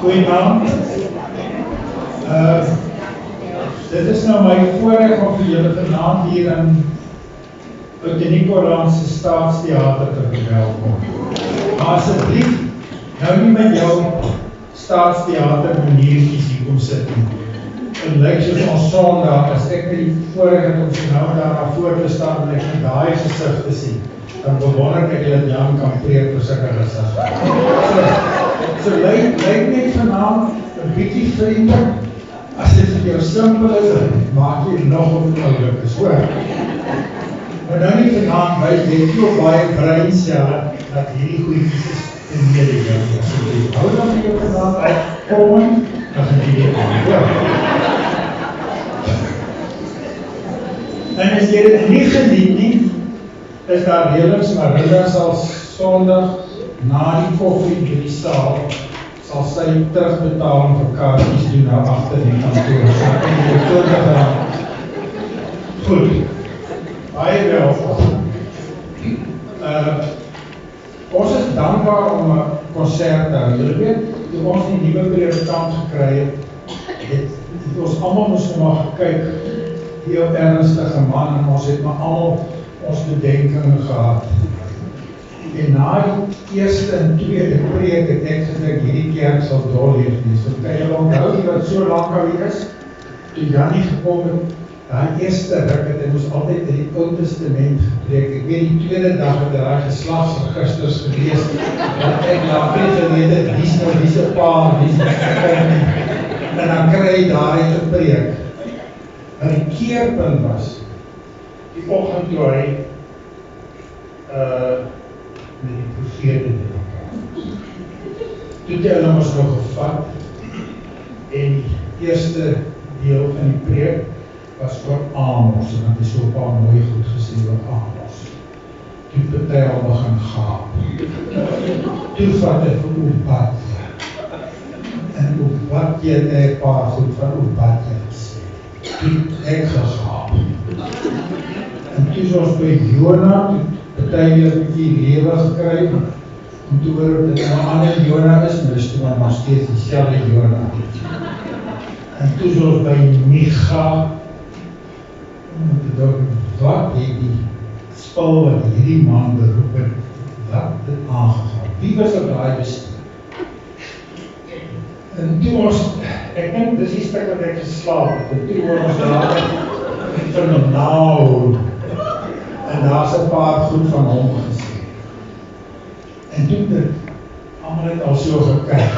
Goeienaand. Dit is nou my voorreg om vir julle vanaand hier in Oud-Nicolandse Staatstheater te verwelkom. Maar asseblief, nou nie met jou Staatstheater maniertjies hier kom sit nie. En lyk soos ons Sondag, as ek die voorreg het om so nou daarna voor te staan en ek met daai gesig te sien, dan bewonder ek dat Jan kan preek vir sulke gesig. So lyk net vanaand 'n bietjie vriendelik. As dit vir jou simpel is, maak jy nog onmogelijk is, hoor. Maar nou nie vanaand, jy het jou baie breinselle, dat hierdie goeies is in mededing. So jy hou dan vir jou vanaand uitkomend, dan gaan jy dit aan, hoor. En as jy dit nie geniet nie, is daar reëlings, maar Rilla sal Sondag na die koffie by die saal, sal sy terugbetaling vir kaartjies doen na agter die kantoor. So ek kan die toorde gaan. Goed. Baie welkom. Ons is dankbaar om 'n konsert te hou. Julle weet, toe ons die nuwe predikant gekry het ons almal moes maar gekyk, heel ernstige man, en ons het maar almal ons bedenkingen gehad. En na die eerste en tweede preek het ek gedink, hierdie kerk sal dol leef nie. So kan jy onthou die wat so lang al is, toe Jannie gekom het, die eerste ruk het, en moes altyd in die Ou Testament gepreek. Ek weet die tweede dag het hy geslagsregisters gelees, dat ek later gewete, wie is 'n pa, wie is 'n kind, en dan kry hy daar te preek. En die keerpunt was, die oggend toe hy, met die profete dit. Toe het hulle ons nog gevat, en die eerste deel van die preek was oor Amos, en dat is so 'n paar mooi goed gesê oor Amos. Toe party al begin gaap. Toe vat hy vir Obadja. En Obadja het 'n paar goed van Obadja gesê. Toe ek gegaap. En toe is ons by Jona, party weer 'n bietjie lewe gekry, om te hoor dat dit 'n ander Jona is, maar is toe maar steeds dieselfde Jona. En toe is ons by Micha, om te dink, wat het die spul wat hierdie man beroep het, wat dit aangegaan? Wie was op daai bestuur? En toe ons, ek dink, dis die stuk wat ek geslaap het, en toe hoor ons daar fenomenaal, en daar is 'n paar goed van hom gesê. En toe dit, almal het al so gekyk,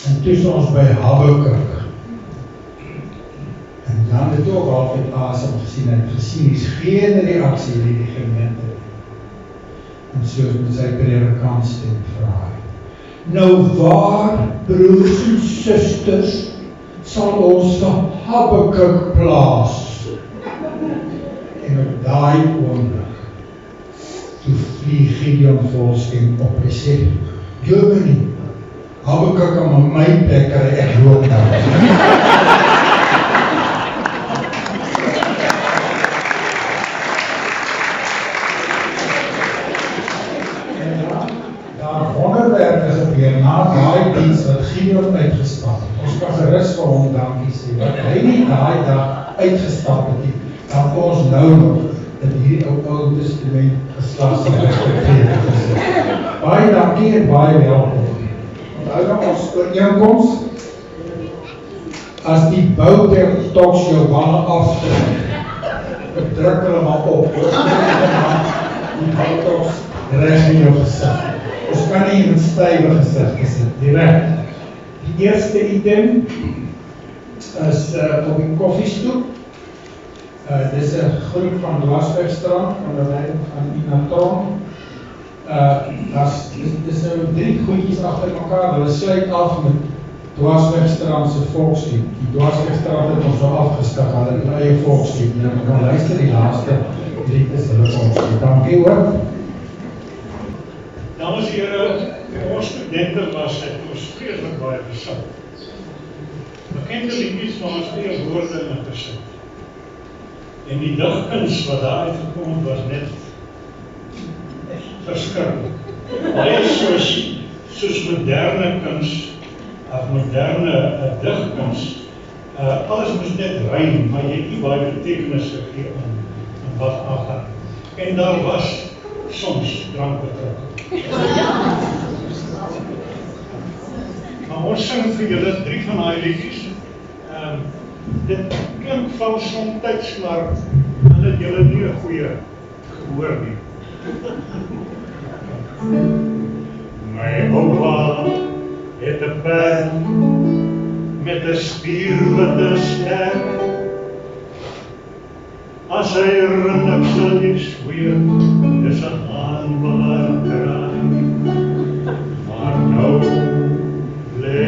en toe is ons by Habakuk, en Jan het ook al met asem gesien, en gesien, is geen reaksie in die gemeente, en soos met sy predikant stem vraag. Nou waar, broers en susters, sal ons vir Habakuk plaas? En op daai oomblik, toe vlieg Gideon volstem op en sê, Germany, Habakuk aan my plek kry, ek loop daar. Daar wonderwerke gebeur, na daai diens wat Gideon uitgestap het. Ons kan gerus vir hom dankie sê, wat hy nie daai dag uitgestap het nie, dan ons nou nog, dat hierdie Ou Testament geslagsregistreer is. Baie dankie en baie welkom. Onthou dan ons ooreenkoms, as die boutertoks jou wange afdruk, druk hulle maar op, die boutertoks reg in jou gesig. Ons kan nie in 'n stywe gesig gesit, direct. Die eerste item is op die koffiestoep. Dis 'n groep van Dwarswegstrand, van die leiding van Ina Tron. Dis nou 3 goedjies agter mekaar, hulle sluit af met Dwarswegstrand se volkslied. Die Dwarswegstrand het ons so afgestig, hulle het eie volkslied. Jy kan luister, die laaste lied is hulle volkslied. Dankie hoor. Dames en heren, toe ons studente was, het ons vreeslik baie gesing. Bekende liedjies van ons eie woorde in gesing. En die digkuns wat daar uitgekom het, was net verskrikkelijk. Baie soos moderne kuns moderne digkuns, alles moes net rym, maar jy het nie baie betekenis gegee aan wat aangaan. En daar was soms drank betrokke. Maar ons sing vir julle 3 van die liedjies. Dit klink van somtyds, maar dan het julle nie 'n goeie gehoor nie. My oupa het 'n perd met 'n spierwitte ster. As hy niks sal nie sweer, dis 'n aanbelangraai. Maar nou lê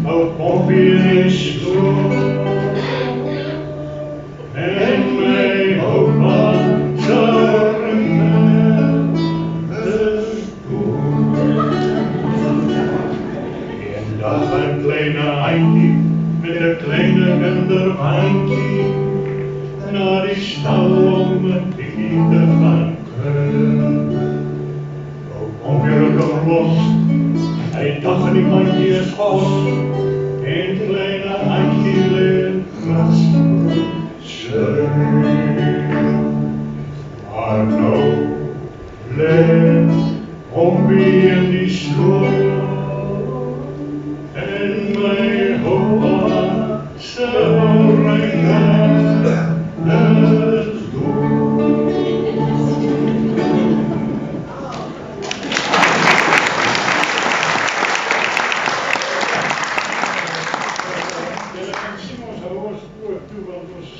ou Pompie in die stoel, en my oupa sal een kleine eindie met 'n kleine kinderhandjie na die stal om 'n bietjie te gaan kruip. Ou Pompie kom los, hy dink die mandjie is kos, en kleine eindie lê gras maar nou lê Pompie in die stoel, en my oupa se reine is dood. Julle kan sien ons hou ons oor toe, want ons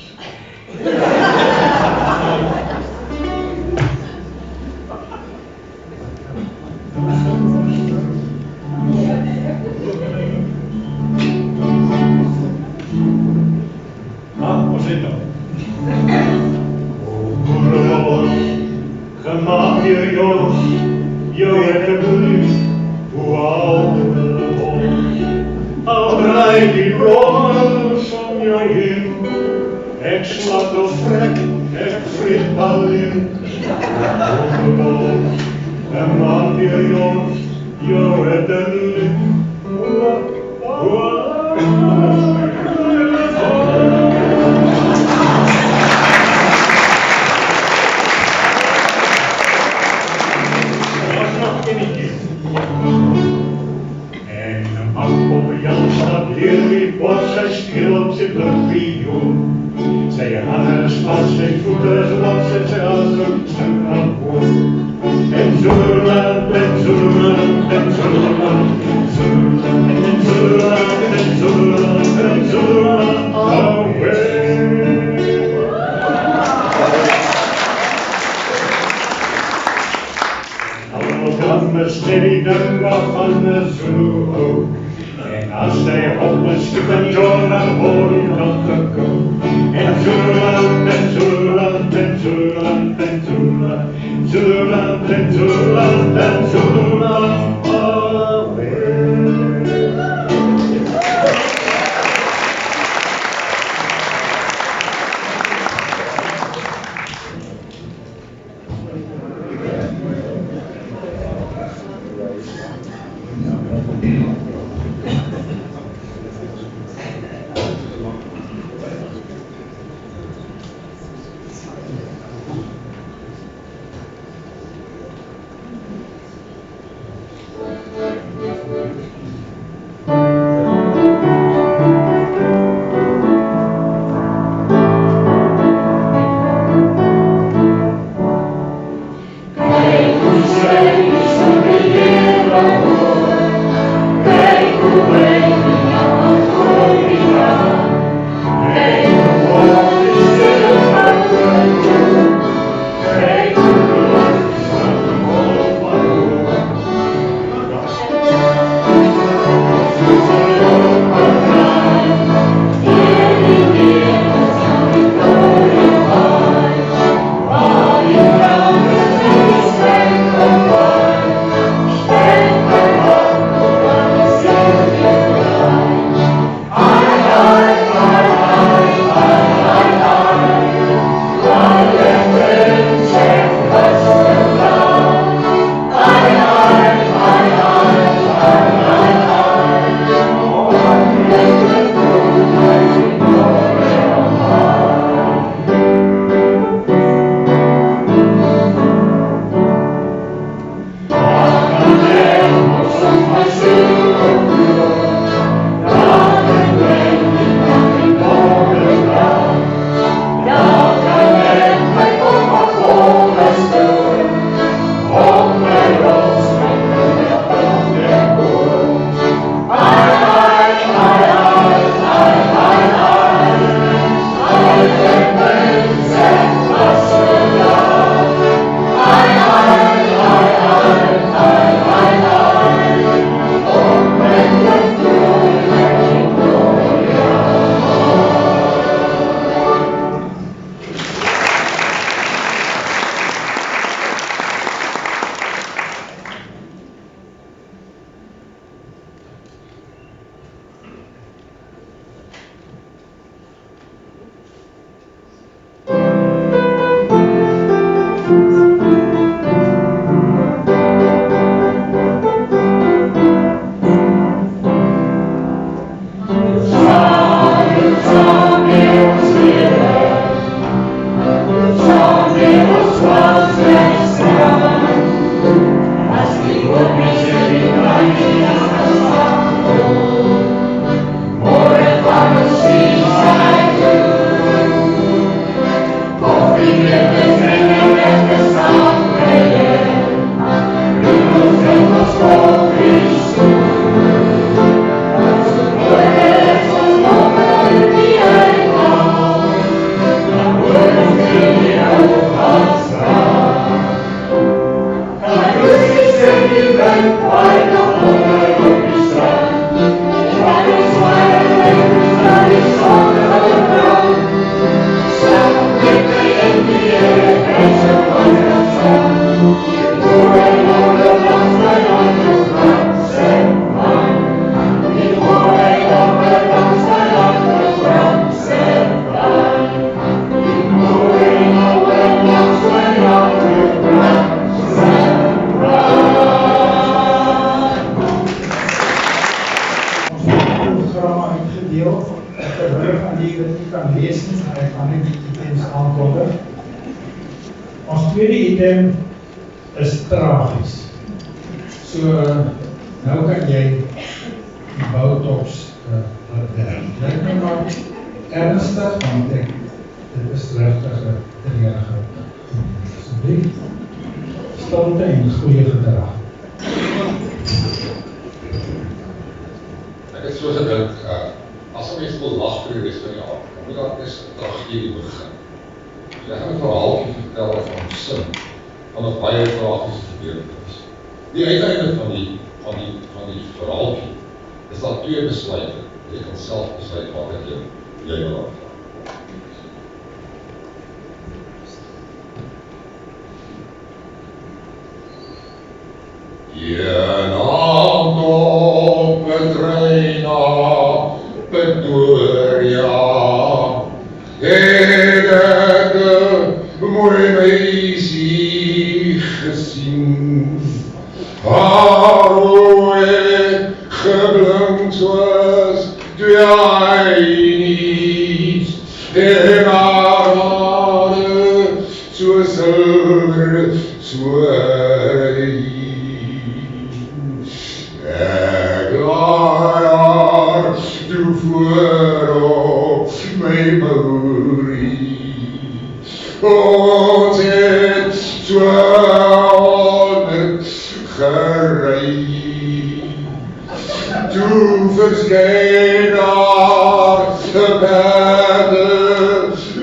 gemaak jy ons, jou het geblief, hoe oude ons. Al draai die rommels om jou heen, ek slat of vrek, ek vreet alleen. Gemaak jy ons, jou het geblief, hoe sy hande is vast, sy voete is los, en sy asem sing aan boord. En Zululand, en Zululand, en Zululand, en Zululand, en Zululand, en Zululand, en Zululand, away. Al kan me steady dink van 'n Zulu ook. En as hy op 'n skip en John aan boord kan gekom, en Zululand, en Zululand, en Zululand, en Zululand, Zululand, en Zululand, en Zululand, away. deel, terwyl van die wat nie kan lees nie, ek gaan net die items aankondig. Ons tweede item is tragies. So, nou kan jy die boutops werk. Lyk my maar ernstig, want dit is regtig 'n treurige. Asseblief, stilte en goeie gedrag. Ek het so gedink, as een mens wil lag vir die rest van die aard, dan moet daar eens 'n tragedie begin. Jy gaan 'n verhaaltjie vertel van sin, van 'n baie tragiese gebeurtenis. Die uiteinde van die verhaaltjie is daar twee besluite. Jy kan self besluit wat jy wil aanvang. Eenaand op 'n trein na Pretoria het ek 'n mooi meisie gesien. Haar oë het geblink soos twee einies en haar hare so silwer, so rein. Ek laai haar toe voor op my boerie. Ons het so gerei. Toe verskyn daar 'n perde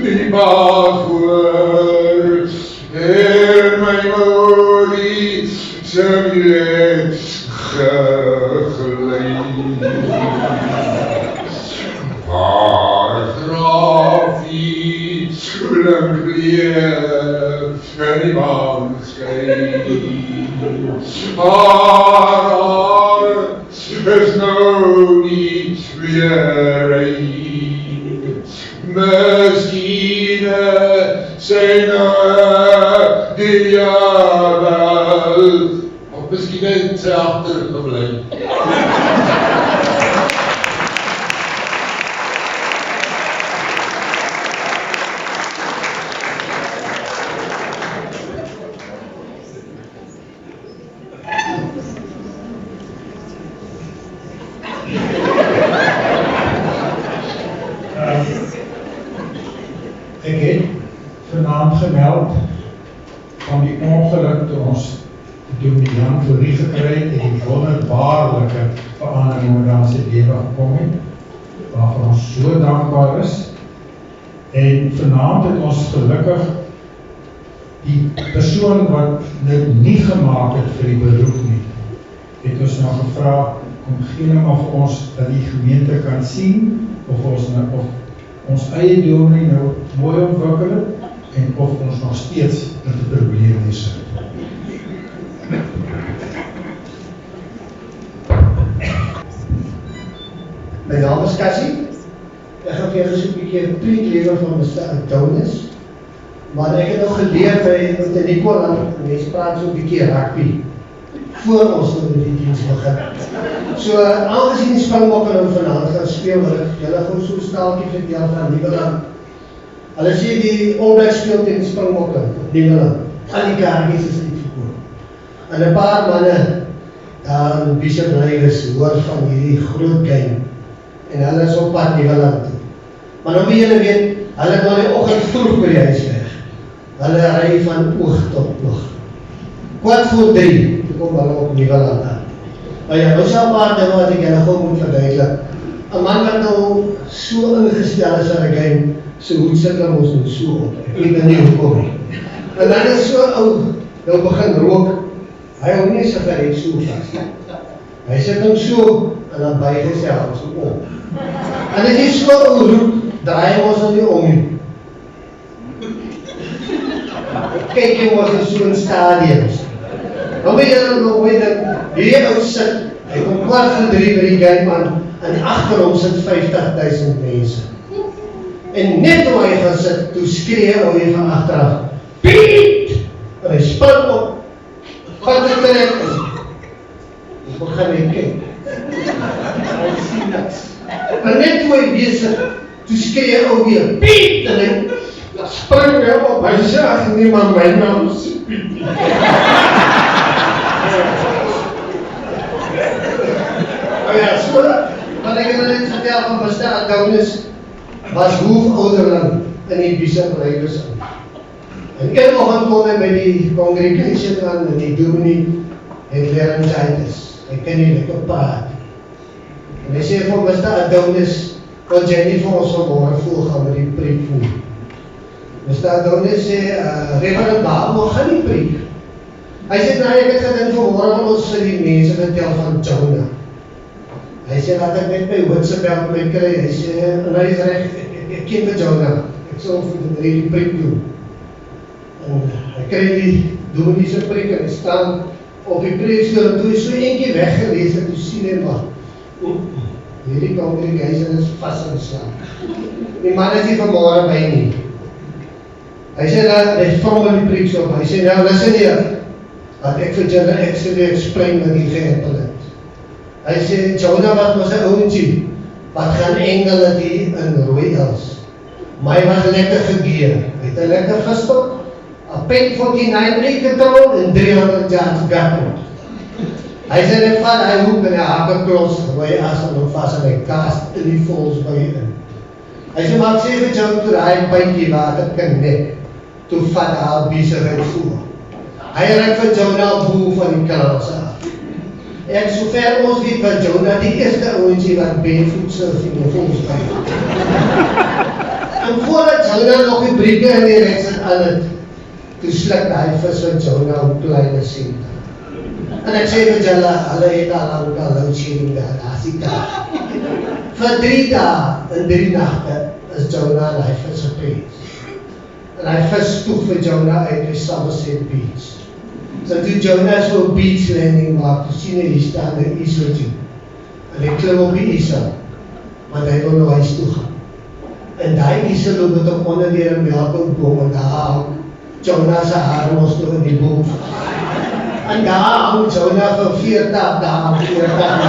die baan voor en my moerie se wiel geglei. Haar grafie blink weer in die maan skyn. Haar hare is nou nie weer rein. Miskien syne die jabel, of miskien het sy agtergebly. Ek het vanaand gemeld van die ongeluk toe ons doen die Jan Fourie gekry het en die wonderbaarlike verandering wat daar in sy lewe gekom het, waarvoor ons so dankbaar is. En vanaand het ons gelukkig die persoon wat dit nie gemaak het vir die beroep nie, het ons nou gevra om geen of ons dat die gemeente kan sien, of ons eie dominee nou mooi ontwikkel het, en of ons nog steeds met die probleem is. My naam is Cassie. Ek gaan vir julle so 'n bietjie 'n preek lewer van Mr. Adonis. Maar ek het nog geleer by Mr. Nicola, mense praat so 'n bietjie rugby voor ons met die diens begin. So, aangesien die Springbokke nou vanaand gaan speel, wil ek julle gewoon so 'n staaltjie vertel van Nieuweland. Hulle sê die All Blacks speel teen die Springbokke op Nieuweland. Al die kaartjies is uitverkoop. En 'n paar manne daar in Bishop Lagers hoor van hierdie groot game. En hulle is op pad Nieuweland toe. Maar nou moet julle weet, hulle het nou die oggend vroeg by die huis weg. Hulle ry van oog tot oog. 2:45, toe kom hulle op Nieuweland aan. Maar ja, nou sal paar dinge wat ek julle gewoon moet verduidelik. 'n Man wat nou so ingestel is aan 'n game, so hoed sit hom ons nou so op. Ek weet nou nie hoekom nie. En dan is so ou, nou begin rook. Hy hou nie sigaret so vas. Hy sit hom so en dan buig hy sy hand so om. En as jy so ou roep, draai hy ons nou nie om nie. Kyk jy ons in so'n stadiums. Nou weet jy nou weet dat hierdie ou sit, hy kom 2:45 by die game aan, en agter hom sit 50,000 mense. En net toe hy gaan sit, toe skree hy van agteraf, Piet! En hy spring op, vat die trek en begin hy kyk. Hy sien niks. Maar net toe hy bezig, toe skree hy ook weer, Piet! En hy spring hy op, hy sê, ag nee, maar my naam is Piet. Ja, so, wat ek net vertel van Mr. Adonis, was hoofouderling in die Bishop-Rijkers in. En een oggend kom hy by die congregation aan en die dominee het laryngitis. Hy kan nie lekker praat. En hy sê vir Mr. Adonis, kon jy nie vir ons vanmorgen voel gaan met die preek voel. Mr. Adonis sê, Reverend Babo, gaan nie preek. Hy sê, nou ek het gedink vanmorgen ons vir die mense vertel van Jonah. Hy sê, laat ek net my WhatsApp my kry. Hy sê, en hy is recht, ek ken vir Jonah. Ek sal vir die preek doen. En hy kry die dominee se preek en hy staan op die preekstoel en toe hy so eentjie weggelees en toe sien hy maar hierdie congregation is vast in slaap. Die man is nie vanmorgen by nie. Hy sê dat hy vrom in die preekstoel op. Hy sê nou listen hier dat ek vir Jonah actually explain wat hy gehappel het. Hy sê Jonah wat was een ouentjie wat gaan engel die in Royals. Maar hy was lekker gegeer. Hy het een lekker gestok. Een pen 49 uitgetrol en 300 jaar gegappeld. Hy sê net van, hy hoek in die hakerklos, waar hy as en nog vast en hy kast in die vols by in. Hy sê, maar ek sê vir jou, toe hy pijntjie water kan net, toe vat haar bezigheid voer. Hy raak vir Jonah boel van die krans af. En sover ons weet van Jonah, die eerste ouentjie wat barefoot surfing in vols by. En voordat Jonah nog die breke in die rechts het aan het, toe slik die vis van Jonah op kleine centen. En ek sê vir julle, hulle het al loadshedding daar, as die dag. Vir 3 dae en 3 nachte is Jonah en hy vis gepees. En hy vis spoeg vir Jonah uit die Somerset Beach. So toe Jonah so beach landing maak, toe sien hy hier staan in Isel toe. En hy klim op die Isel, want hy wil nou huis toe gaan. En die Isel loop het op onder deur een melkboom en daar hang Jonah se haar mos nog in die boom. En daar hang Jonah vir 40 dae, 40 dae.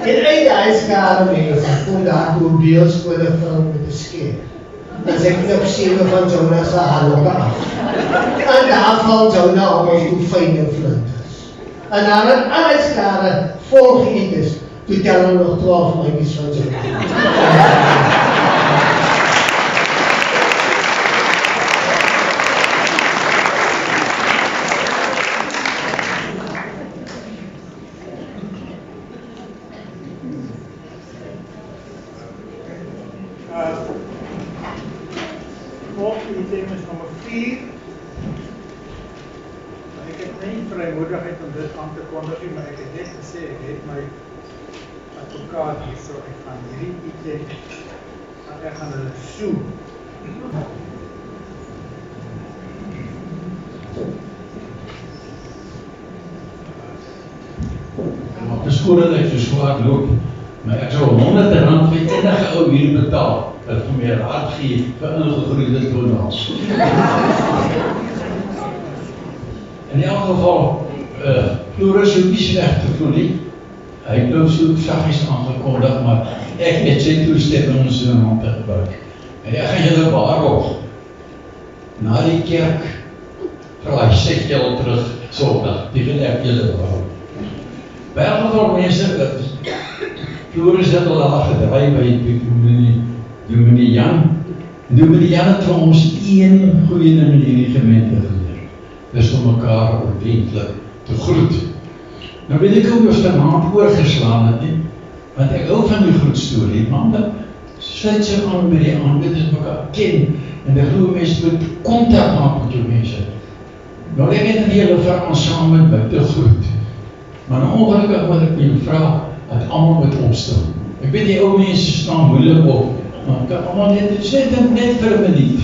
En uit die skare mense, kom daar toe beeldskode vrou met 'n skeer. En sy knip 7 van Jonah se haarlokke af. En daar val Jonah op ons toe fyn en flinters. En nadat al die skare vol geëet is, toe tel hulle nog 12 mandjies van Jonah. Volgende item is nummer 4. Ek het nie vrymoedigheid om dit aan te kondig nie, maar ek het net gesê, ek het my advokaat hier, so ek gaan hierdie item, ek gaan hulle soe. Maar beskoor dat ek so swaar loop, maar ek sal R100 vir enige ou hier betaal, dat vir my raad gee vir ingegroeide tonaals. In elk geval, Floris hoef nie sleg te voel nie. Hy het nou so saggies aangekondig, maar ek het sy toestemming om so 'n hand te gebruik. En ek gaan julle waarop na die kerk vra hy sê julle terug Sondag, die wil ek julle waarop. By elk geval mense, Floris het al daar gedraai by Dominee Jan. Dominee Jan het vir ons een goeie ding in hierdie gemeente geleer. Dis om mekaar ordentlik te groet. Nou weet ek ook of die maand oorgeslaan het nie, want ek hou van die groetstorie, man, dat sluit sy aan met die aanbidders mekaar ken, en die groe mense moet kontak maak met jou mense. Nou ek het die hele vraag saam met my te groet. Maar nou ongelukkig wat ek my vraag, dat almal moet opstel. Ek weet die ou mense staan moeilik op, maar ek kan allemaal net vir 'n minuut.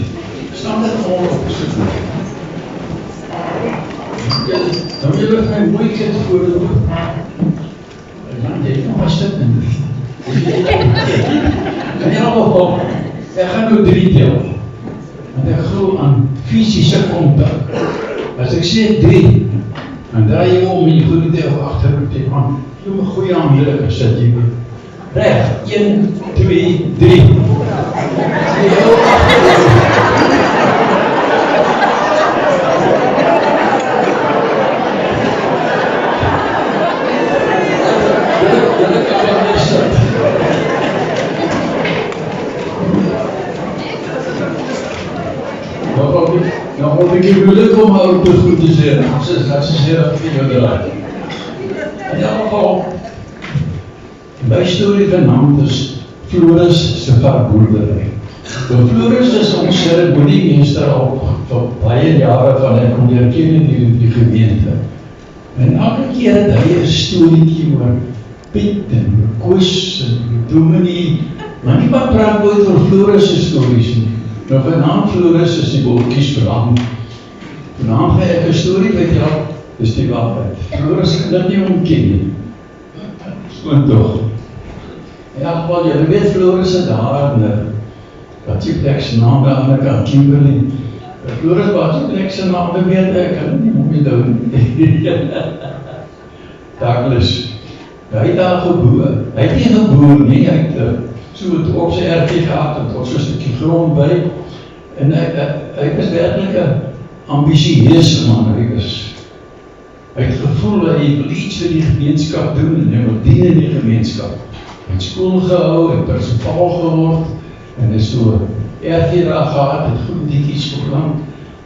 Staan dit allemaal op, so goed. Dan wil ek my mooi kind voorloop. Jy nog was dit in. En in elk geval, ek gaan nou 3 tel. Want ek glo aan fisiese kontak. As ek sê 3, dan draai jy om en jy goede tel agter op die hand. Jy moet 'n goeie handdruk sit jy. Reg, 1, 2, 3. Nou word ek moeilik om al te goed te sê, as jy sê dat vir jou draai. In elk geval, my storie vanaand is Floris se varkboerdery. Floris is ons seremoniemeester al vir baie jare van hy kom herken in die gemeente. En elke keer het hy 'n storieetjie oor Piet en Koos en Dominee, maar nie wat praat ooit oor Floris se stories nie. Nou vanaand Floris is die woordjies verlang. Vanaand gaan ek 'n storie vertel, dis die waarheid. Floris kan dit nie ontken nie. Skoon tog. In elk geval, jy weet Floris is daar in Batjieplek's naam daar aan die kant, Kimberley. Floris Batjieplek's naam, dat weet ek, kan nie mooi doen. Douglas, hy het daar geboor. Hy het nie geboor nie, hy het so op sy erfie gehad, en tot so 'n stukkie grond by. En hy was werklik 'n ambisieuse man, hy het gevoel, hy wil iets vir die gemeenskap doen, en hy wil dien in die gemeenskap. Hy het skool gehou, hy het principaal geword, en hy so erfie daar gehad, het goed diekies verlang,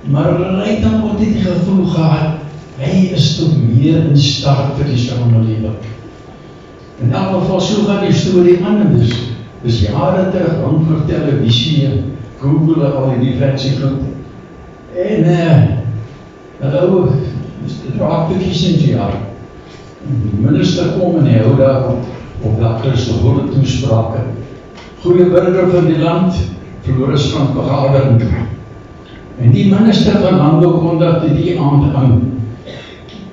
maar hy het dan ook die gevoel gehad, hy is tot meer in staat vir die samelewing. In elk geval, so gaan die storie aan, en dus jare terug, lang voor televisie, Google, al die fancy goed. En, nou, dit raak bekies in die jaar. Die minister kom en hy hou daar op dat Christoffel toesprake. Goeie burger van die land, Floris van vergadering. En die minister van Landbou kondig die aand aan.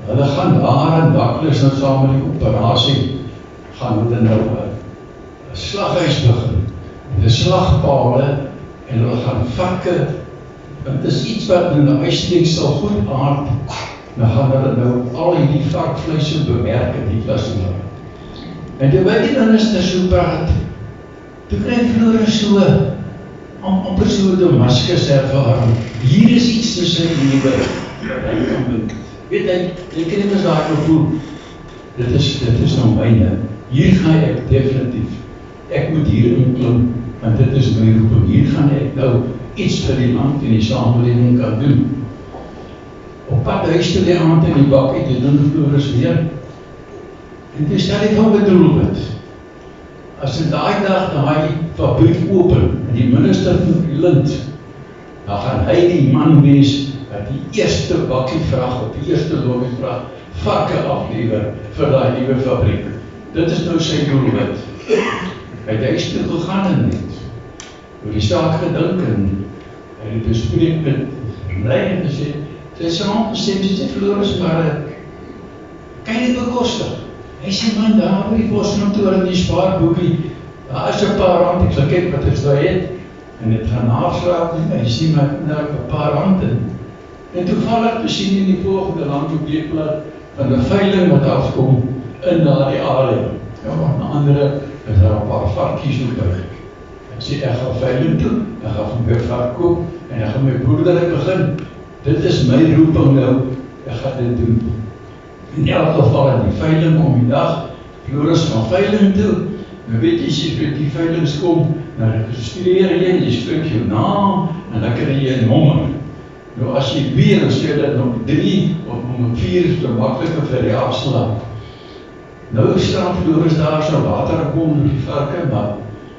Hulle gaan daar in Douglas nou saam met die operasie, gaan hulle nou 'n slaghuis begin. Die slagpale, en hulle gaan varke, want dit is iets wat in die huissteek sal goed aard, dan gaan hulle nou al die varkvleis bewerk in die klasloop. En terwyl die minister so praat, toe kry Floris so, amper so Damascus ervaring. Hier is iets tussen die lewe, wat hy kan doen. Weet hy kan nie mis daar gevoel, dit is nou myne, hier gaan ek definitief, ek moet hier inklim, want dit is my roeping, hier gaan ek nou iets vir die land en die samelewing kan doen. Op pad huis toe die aand in die bakkie, die doen Floris weer, en toe stel ek van bedoel het, as in daai dag daai fabriek open, en die minister van die lint, dan gaan hy die man wees, wat die eerste bakkie vraag, op die eerste lobby vraag, varke aflewer vir daai nuwe fabriek. Dit is nou sy doelwit. Hy het huis toe gegaan en net, oor die saak gedink, en hy het bespreek met my, en gesê, sy saam gesê, sy Floris, maar kan jy dit bekostig? Hy sê, man, daar by die poskantoor in die spaarboekie, daar is 'n paar rand, ek sal kyk wat ek daar het, en het gaan naslaap, en hy sê, maar nou 'n paar rand in. En toevallig besien in die volgende land op weekblad van 'n veiling wat afkom in daardie area. Ja, maar na andere is daar 'n paar varkies op by. Ek sê, ek gaan veiling toe, ek gaan van my vark koop, en ek gaan my boerdery begin. Dit is my roeping nou, ek gaan dit doen. In elk geval in die veiling kom die dag, Floris van veiling toe, nou weet jy, as jy vir die veilings kom, dan registreer jy skryf jou naam, en dan kry jy 'n nommer. Nou as jy weer, dan sê dit nommer 3, of nommer 4, is te makkeliker vir die afslag. Nou staan Floris daar, so later kom die varke, maar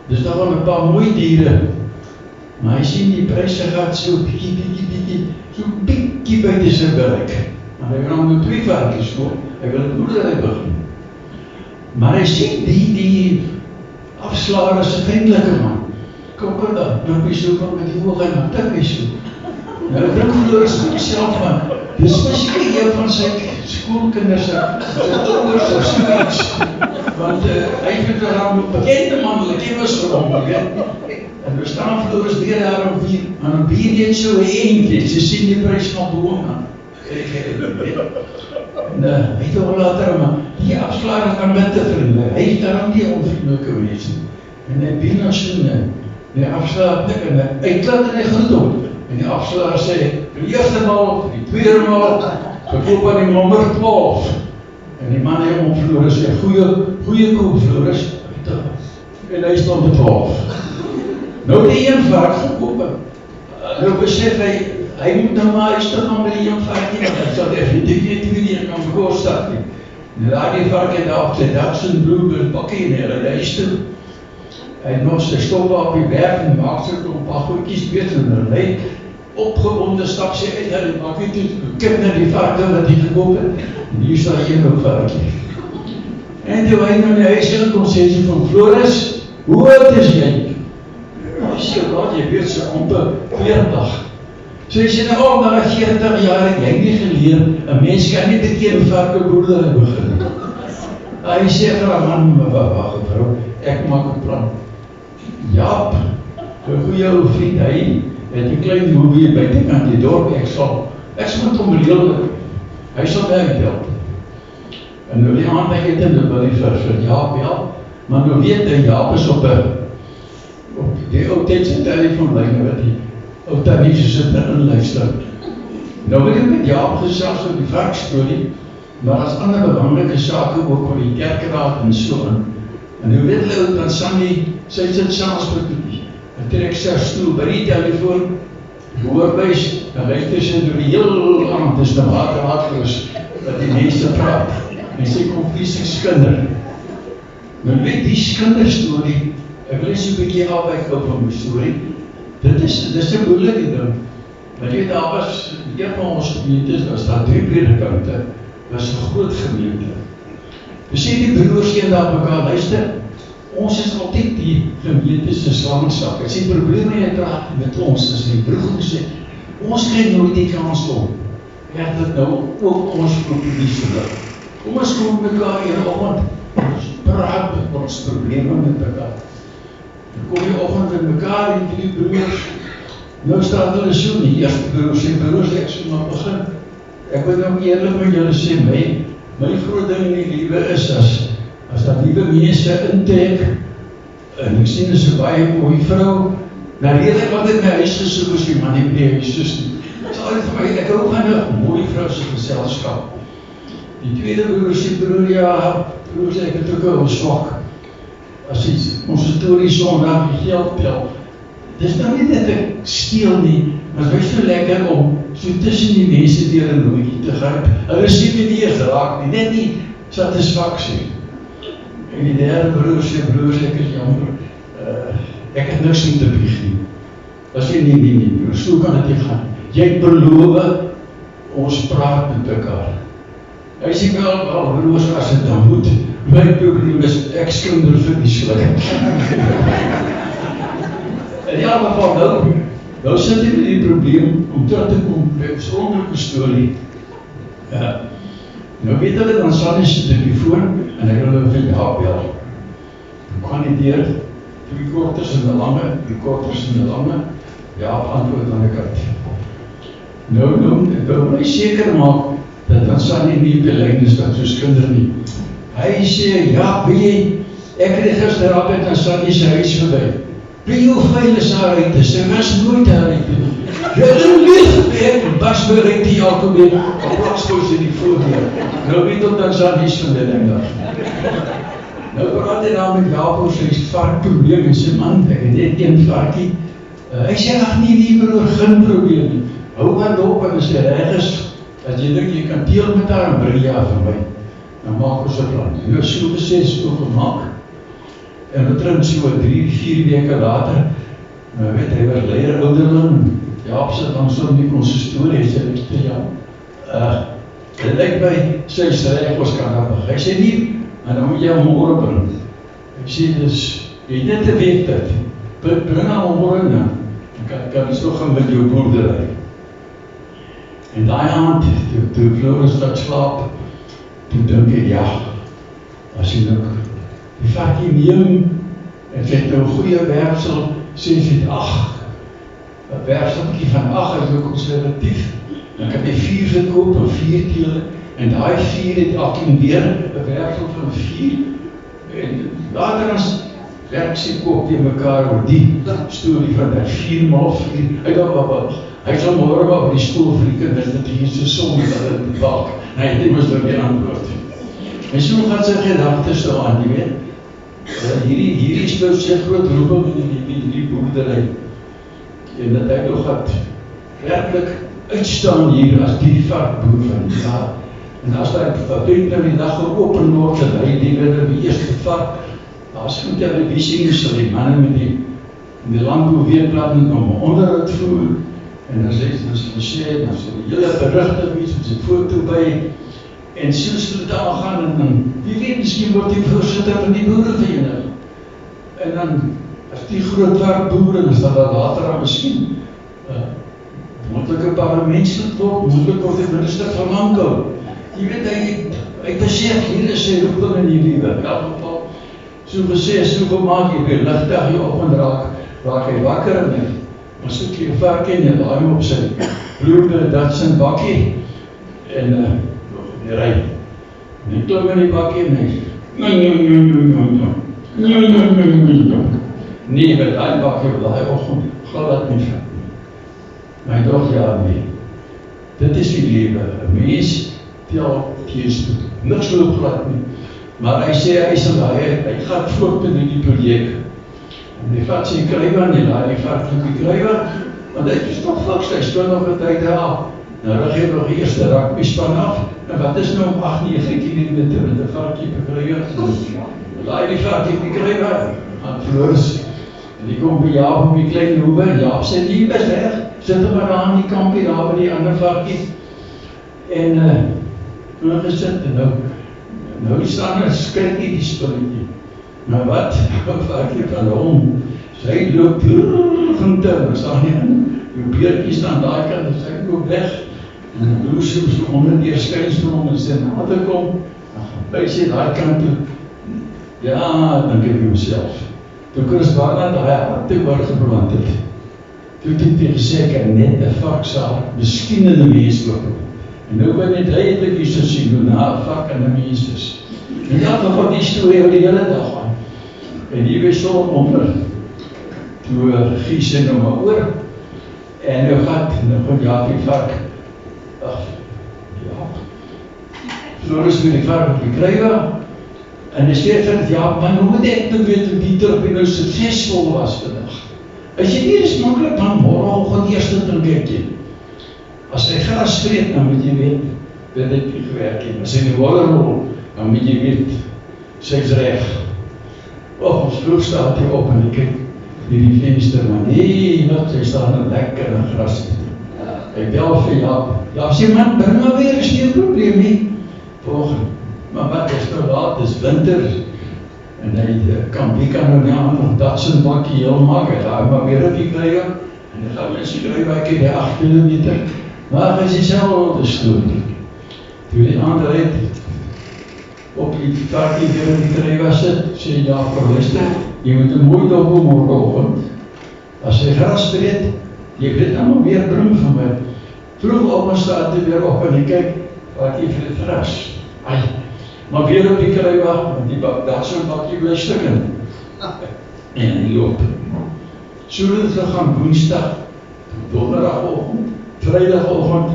dis daar wel 'n paar mooi diere, maar hy sien die pryse gaat so bietjie, so bietjie buite sy bereik. Maar hy wil nou 2 varkies koop, hy wil 'n boerdery begin. Maar hy sien die afslaer is 'n vriendelike man. Kom dan, nou so van met die oog en dan tik hy so. Nou dink Floris vir homself van, dis miskien een van sy skoolkinders se ouers of so iets. Want hy het dan 'n bekende man, hulle ken was vir hom, weet. En nou staan Floris weer daar op bier, maar op bier net so 'n eentjie, sy sien die prys van boom aan. En hy het ook later, maar die afslaer is aan met te vrienden. Hy is daarom die onvriendelike wees. En hy binnen soen, die afslaer pik en hy klat en hy groet op. En die afslaer sê, vir die eerste maal, vir die tweede maal, gekoop aan die nommer 12. En die man het om Floris sê, goeie koop Floris. En hy stond op 12. Nou die een vark gekoop. Nou besef hy moet nou maar eens terug aan die een vark nie, want hy sal definitief nie twee kan bekostig nie. En daar die vark het daar op sy dag sy bloed bakkie en hy huis toe. Hy het nog sy stop op die werf en maak sy op 'n paar goedjies beter en hy opgewonde stap sy uit en hy maak toe kyk na die varke wat hy gekoop het. En hier staan een op varkie. En toe hy nou die huis in kom sê sy van Floris, hoe oud is jy? Hy sê, wat, jy weet so amper 40. So hy sê, nou, na 40 jaar het jy nie geleer, 'n mens kan nie te keer varkenboerdery begin. Hy sê vir 'n man, wag vrou, ek maak 'n plan. Jaap, 'n goeie ou vriend, hy het 'n klein hoekie buitekant die dorp, ek sal met hom reël, hy sal my bel. En nou die aand ek het in die vir Jaap bel, maar nou weet hy, Jaap is op die ou tydse telefoonlyne wat die ou tannies sit en luister. Nou wil ek met Jaap gesels oor die varkstorie, maar as ander belangrike sake ook oor die kerkraad en so aan. En nou weet hulle ou Tanzanie, sy sit saans met die, en trek sy stoel by die telefoon, gehoorbuis, en luister sy door die heel aand, is nou haatloos, wat die mense praat, en sy kom vies skinder. Nou weet die skinderstorie, ek wil eens 'n bietjie afwyk van my storie. Dit is 'n moeilike ding. Want jy daar was, een van ons gemeentes, was daar 3 predikante, was 'n groot gemeente. We sê die broers eendag mekaar, luister, ons is altyd die gemeente se slangsak. As die probleme het raak met ons, is die broer gesê, ons kry nooit die kans om. Het dit nou ook ons proposisie. Kom ons kom mekaar hier oggend, ons praat met ons probleme met mekaar. Kom die oggend met mekaar, die 3 broers, nou staan hulle so nie, eerste broers ek so maar begin. Ek wil nou eerlik met julle sê, my groot ding in die lewe is, as daar nuwe mense intrek, en ek sien is 'n baie mooi vrou, dan leer ek altyd my huis gesoek as die man die breek, soos nie. Dit is altyd vir my, ek hou van 'n mooi vrou se geselskap. Die tweede broer sê, broer, ja, broer sê, ek het ook 'n swak. As ons storie Sondag die geld tel, dis nou nie dat ek steel nie, maar het is so lekker om so tussen die mense deur 'n nooitjie te gaan. Hulle sê my nie eens raak nie, net nie satisfaksie. En die derde broer sê, ek is jammer, ek het niks nie te bieg nie. As jy nie, broer, so kan het nie gaan. Jy beloof, ons praat met mekaar. Hy sê wel, broers, as het dan moet, my probleem is, ek skinder vir die slik. In die ander geval, nou sit jy met die probleem, om terug te kom, by 'n sonderlike storie. Nou weet hulle, dan sal hy sy telefoon, en ek wil hulle vir Jaap bel. Dan kan hy deur, 3 korters in die lange, Jaap antwoord aan die kant. Nou moet hy seker maak, dat dan sal hy nie op die lyn is, dat soos kinder nie. Hy sê, ja, weet jy, ek het gister op en dan sal hy sy huis verby. Wie jou vuil is haar uit is, sy was nooit haar uit. Jy het een leeg en pas weer uit die algemeen, op plakskoos in die voordeur. Nou weet op dan sal hy van die ding af. Nou praat hy daar met Jaap oor sy varkprobleem en sy man, ek het net 1 varkie. Hy sê, ag nie, broer, geen probleem nie. Hou maar op en as jy reg is, as jy dink, jy kan deel met haar en bring jy vir my. Dan maak ons 'n plan. Nou so gesê, so gemaak. En we trink so 3-4 weke later, weet hy was leier ouderling, Jaap sit dan so nie kon sy storie, hy sê, dit lyk my, sy reg ons kan dat. Hy sê nie, en dan moet jy hom oorbring. Hy sê, dus, jy net 'n week tyd, bring hom oorbring, dan kan ons nog gaan met jou boerdery. En daai aand, toe Floris wat slaap, toe dink ek, ja, as jy nou die varkie neem, en sy het nou 'n goeie werpsel, sê sy het 8, 'n werpseltjie van 8 is ook conservatief, dan kan jy 4 verkoop, of 4 tele, En daai 4 het elkeen weer 'n werksel van 4. En later as werk sy kop weer mekaar oor die storie van dat 4 maal 4. Hy sal môre maar op die stoel vir die kinders dat hier so som dat hulle bepaal. Nee, dit moes nou weer antwoord. En so gaan sy gedagtes so aan, jy weet. Hierdie speel sy groot roeping in die boerdery. En dat hy nog gaat werklik uitstaan hier as die varkboer van die jaar. En as hy fabriek nou die dag geopen word, en hy die weer die eerste vark, daar is goed televisie, so die manne met die landbouw weerblad om onderhoud voer. En dan sê dan sê die hele berichte wees, met sy foto by. En so sal dit aangaan, en dan, wie weet, miskien word die voorsitter van die boerenvereniging. En dan, as die groot varkboer, en as dat later aan miskien, moontlike parlementslid word, moontlik word die minister van landbou. Jy weet, hy besef, hier is sy roeping in die lewe. In elk geval, so gesê, so gemaak, jy weer ligtig jy op en raak hy wakker en hy, maar soek jy vark en jy laai hom op sy bloede Datsun bakkie, en die ry. En hy klim in die bakkie en hy, nee, met die bakkie, die oggend, glad nie van. Maar hy dacht, ja, nee, dit is die lewe, 'n mens tel teenspoed, niks loop glad nie, maar hy sê, hy gaan voort met die projek, en hy vat sy krywe en hy laai die vark op die krywe, want hy is nog fiks, hy speel nog 'n tyd daar, nou rig hy nog die eerste rugbyspan af, en wat is nou om 8-9 kilometer met 'n varkie op die krywe, laai die vark op die krywe, aan Floris, en die kom by Jaap op die klein hoewe, Jaap sê, die is weg, sit hom maar daar aan die kampie, daar by die ander varkie, en toen gesit, en nou staan hy, skrik nie die spulletjie, maar wat, varkie van hom, sy loop groente, en staan nie in, die beertjie staan daar kant, en sy loop weg, en die bloes so onder die skynstroom, en sy nader kom, en gaan by sy daar kant toe, ja, dan kyk hy homself, toe Chris Barnard daai hart toe oorgebrand het, toe het hy gesê, ek het net 'n varksaal, miskien in 'n mens oorgebrand. En nou ben net hy het ek hier so sien, hoe na 'n vark in 'n mens is. En ja, dan gaan die storie oor die hele dag aan. En hier wees so onder, toe gies hy nou maar oor, en nou gaan Jaap die vark, Floris met die vark op die krywe, en hy sê vir Jaap, maar hoe moet ek nou weet hoe die terug nou suksesvol was vandag? As jy nie is makkelijk, dan morgenoggend eerste ding kyk jy. As hy gras vreet, dan moet jy weet, dit het nie gewerk nie. As hy die water rol, dan moet jy weet, sy is reg. Ons vroeg staat hy op en hy kyk vir die venster, maar nee, wat, sy staan er lekker in gras. Hy bel vir Jaap. Jaap sê, man, bring maar weer, is nie 'n probleem nie. Volgende. Maar wat is nou laat, is winter, en hy kan nou nie aan nog Datsun bakkie heel maak, hy gaan maar weer op die krywe, en hy gaan mense krywe, ek het die 8 kilometer, maar hy is die selfde storie. Toe die ander het, op die varkie weer in die krywe sit, sê ja, verluister, jy moet 'n mooi dop op morgenoggend, as hy gras breed, jy weet dan nog weer bring van my, vroeg op en staat hy weer op, en hy kyk, wat hy vir die gras, maar weer op die krywe, want die Datsun bakkie bly stukken. En hy loop. So het gegaan woensdag, donderdagoggend, vrydagoggend,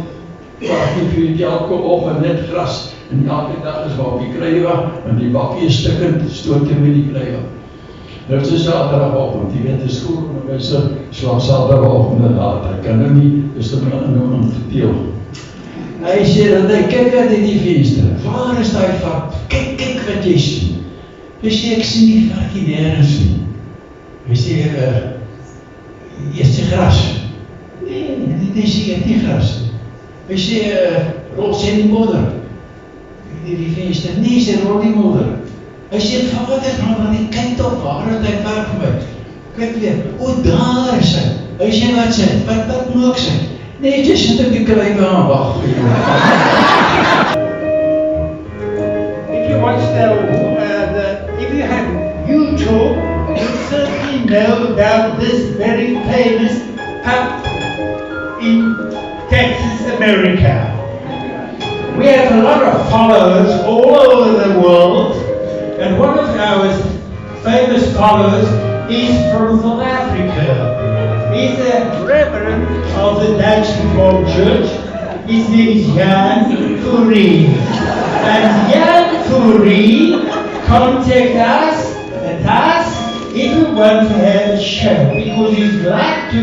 varkie vreet elke oggend net gras, en elke dag is waar op die krywe, want die bakkie is stukkend, stoot hy met die krywe. Nou is dit saterdagoggend, jy weet, die skoolonderwyser slaap saterdagoggend laat, hy kan nou nie, is dit nou ongeteel. Hy sê dat hy kyk uit die venster, waar is die vark? Kyk wat jy sien. Hy sê, ek sien die varkie nergens nie. Hy sê, is die gras? Nee, hy sê, het nie gras. Hy sê, rol sy die modder. Die venster, nee, sy rol die modder. Hy sê, vader, kyk toch, waar is die vark vir my? Kyk weer, daar is hy. Hy sê, wat sê, wat maak sy? Nee, jy sit op die krywe aan, wacht vir jou. If you watch if you have YouTube, you certainly know about this very famous pub in Texas, America. we have a lot of followers all over the world, and one of our famous followers is from South Africa. He's a reverend of the Dutch Reformed Church. His name is Jan Fourie. And Jan Fourie contacted us and asked if we want to have a show because he'd like to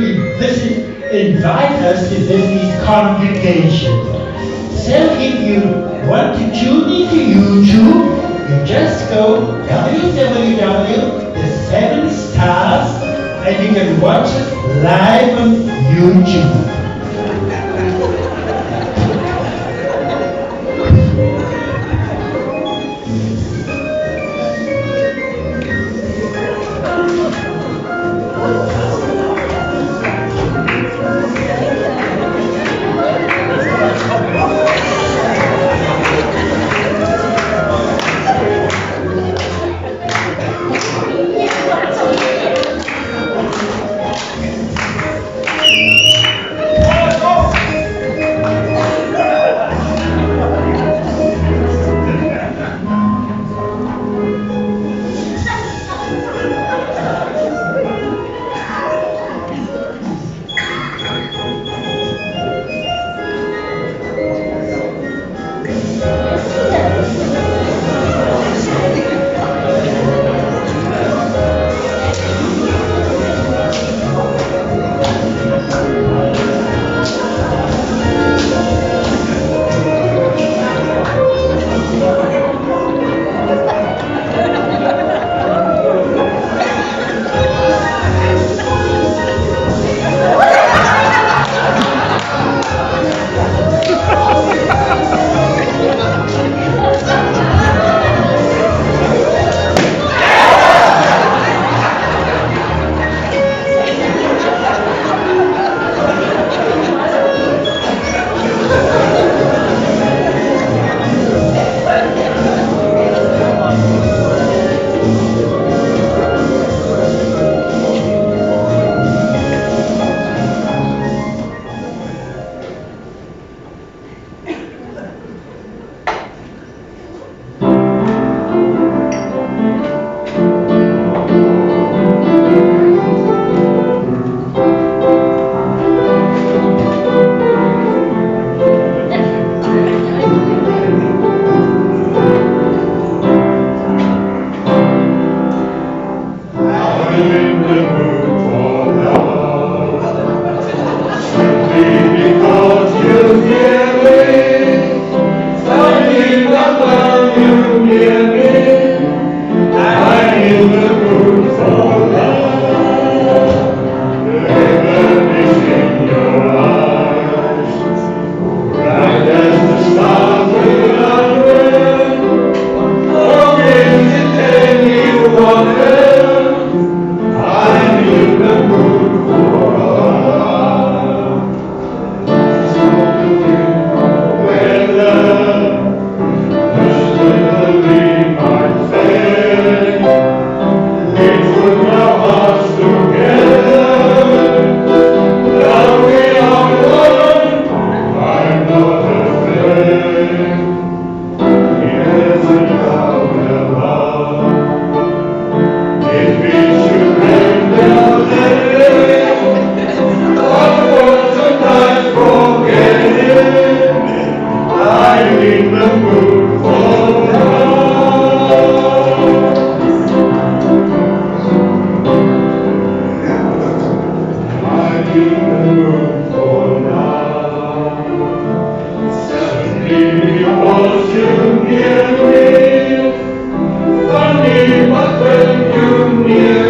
invite us to visit his congregation. So if you want to tune into YouTube, you just go www.the7stars and you can watch it live on YouTube. Funny, but when you near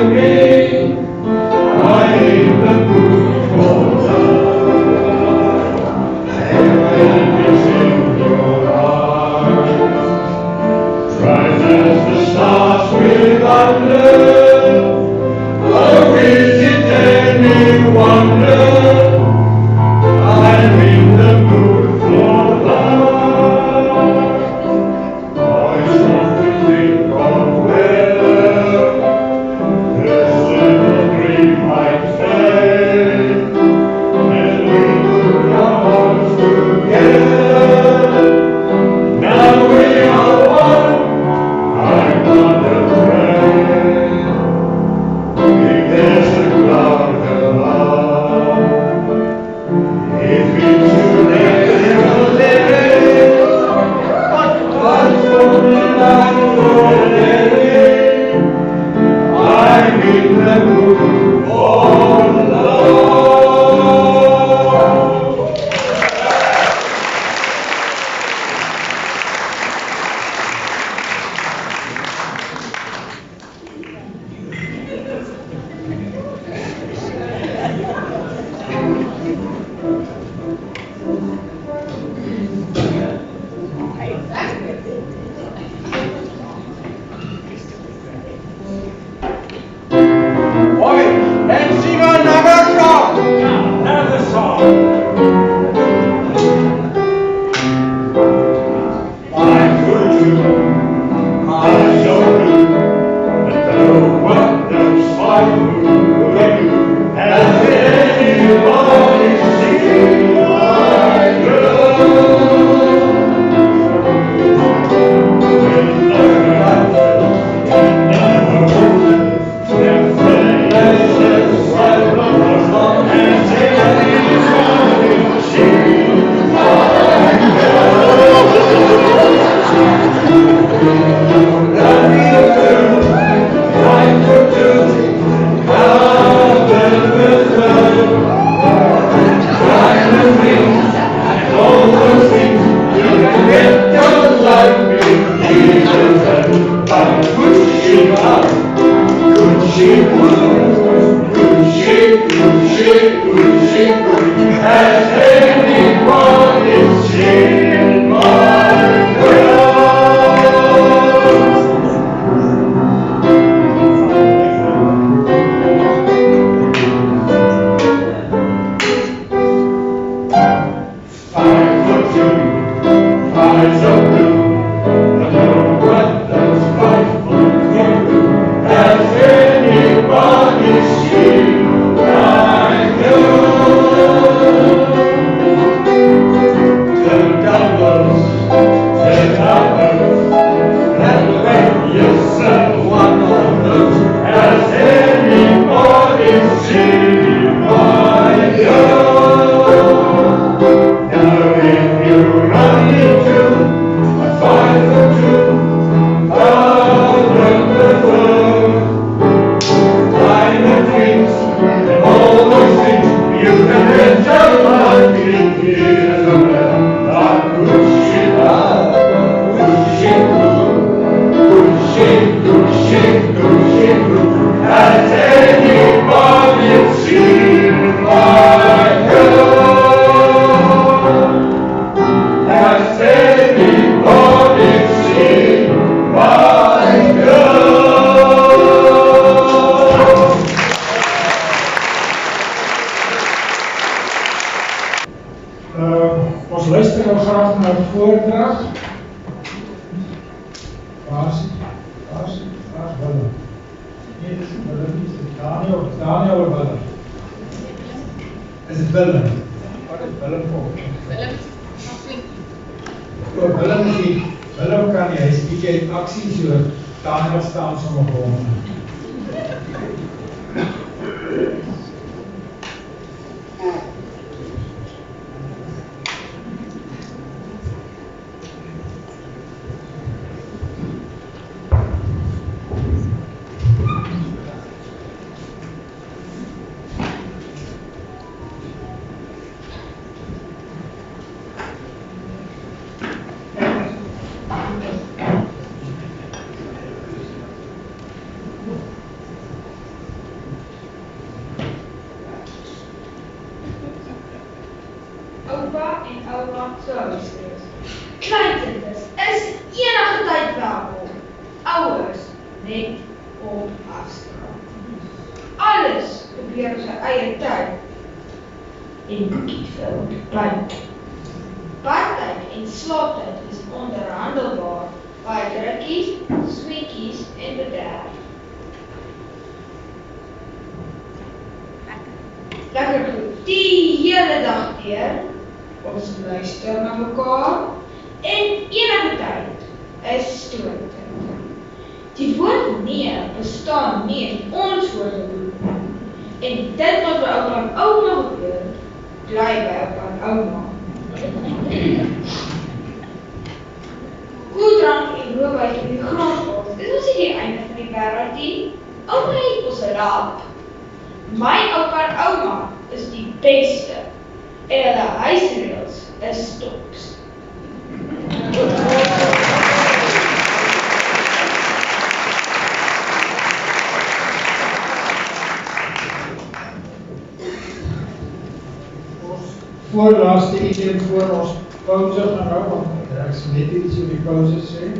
Ons luister nou graag naar voordrag. Waar is Willem? Nee, dit is Willem niet. Daniel of Willem? Is het Willem? Wat is Willem ook? Willem is die, Willem kan nie, hy is bietjie uit aksie, so Daniel staan sommer voor hom. Opa en ouma sou wees. Kleinkinders is enige tyd welkom. Ouers net op afstand. Alles gebeur op sy eie tyd. En boekie vir ontbyt. Badtyd en slaaptyd is onderhandelbaar by drukkies, sweetjies en bederf. Lekker goed, die hele dag deur. Ons luister na mekaar en enige tyd is stoortyd. Die woord nee bestaan nie in ons woordeboek. En dit wat by oupa en ouma gebeur, bly by oupa en ouma. Koeldrank en rookhuis in die grondpot, dit was nie die einde van die wêreld nie. Ouma het ons raap. My oupa en ouma is die beste. En hulle huisreëls is tops. Voorlaaste item voor ons pauze gaan hou, want ek sal net iets oor die pauze sê,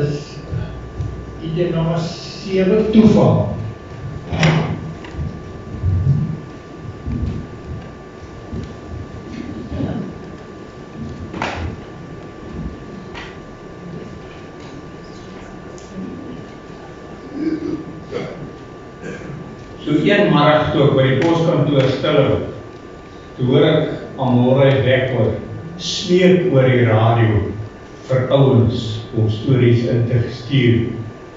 is item nommer 7, toeval. Toe een middag toe ek by die poskantoor stil hou, toe hoor ek Amore Wekker smeek oor die radio vir ouens om stories in te stuur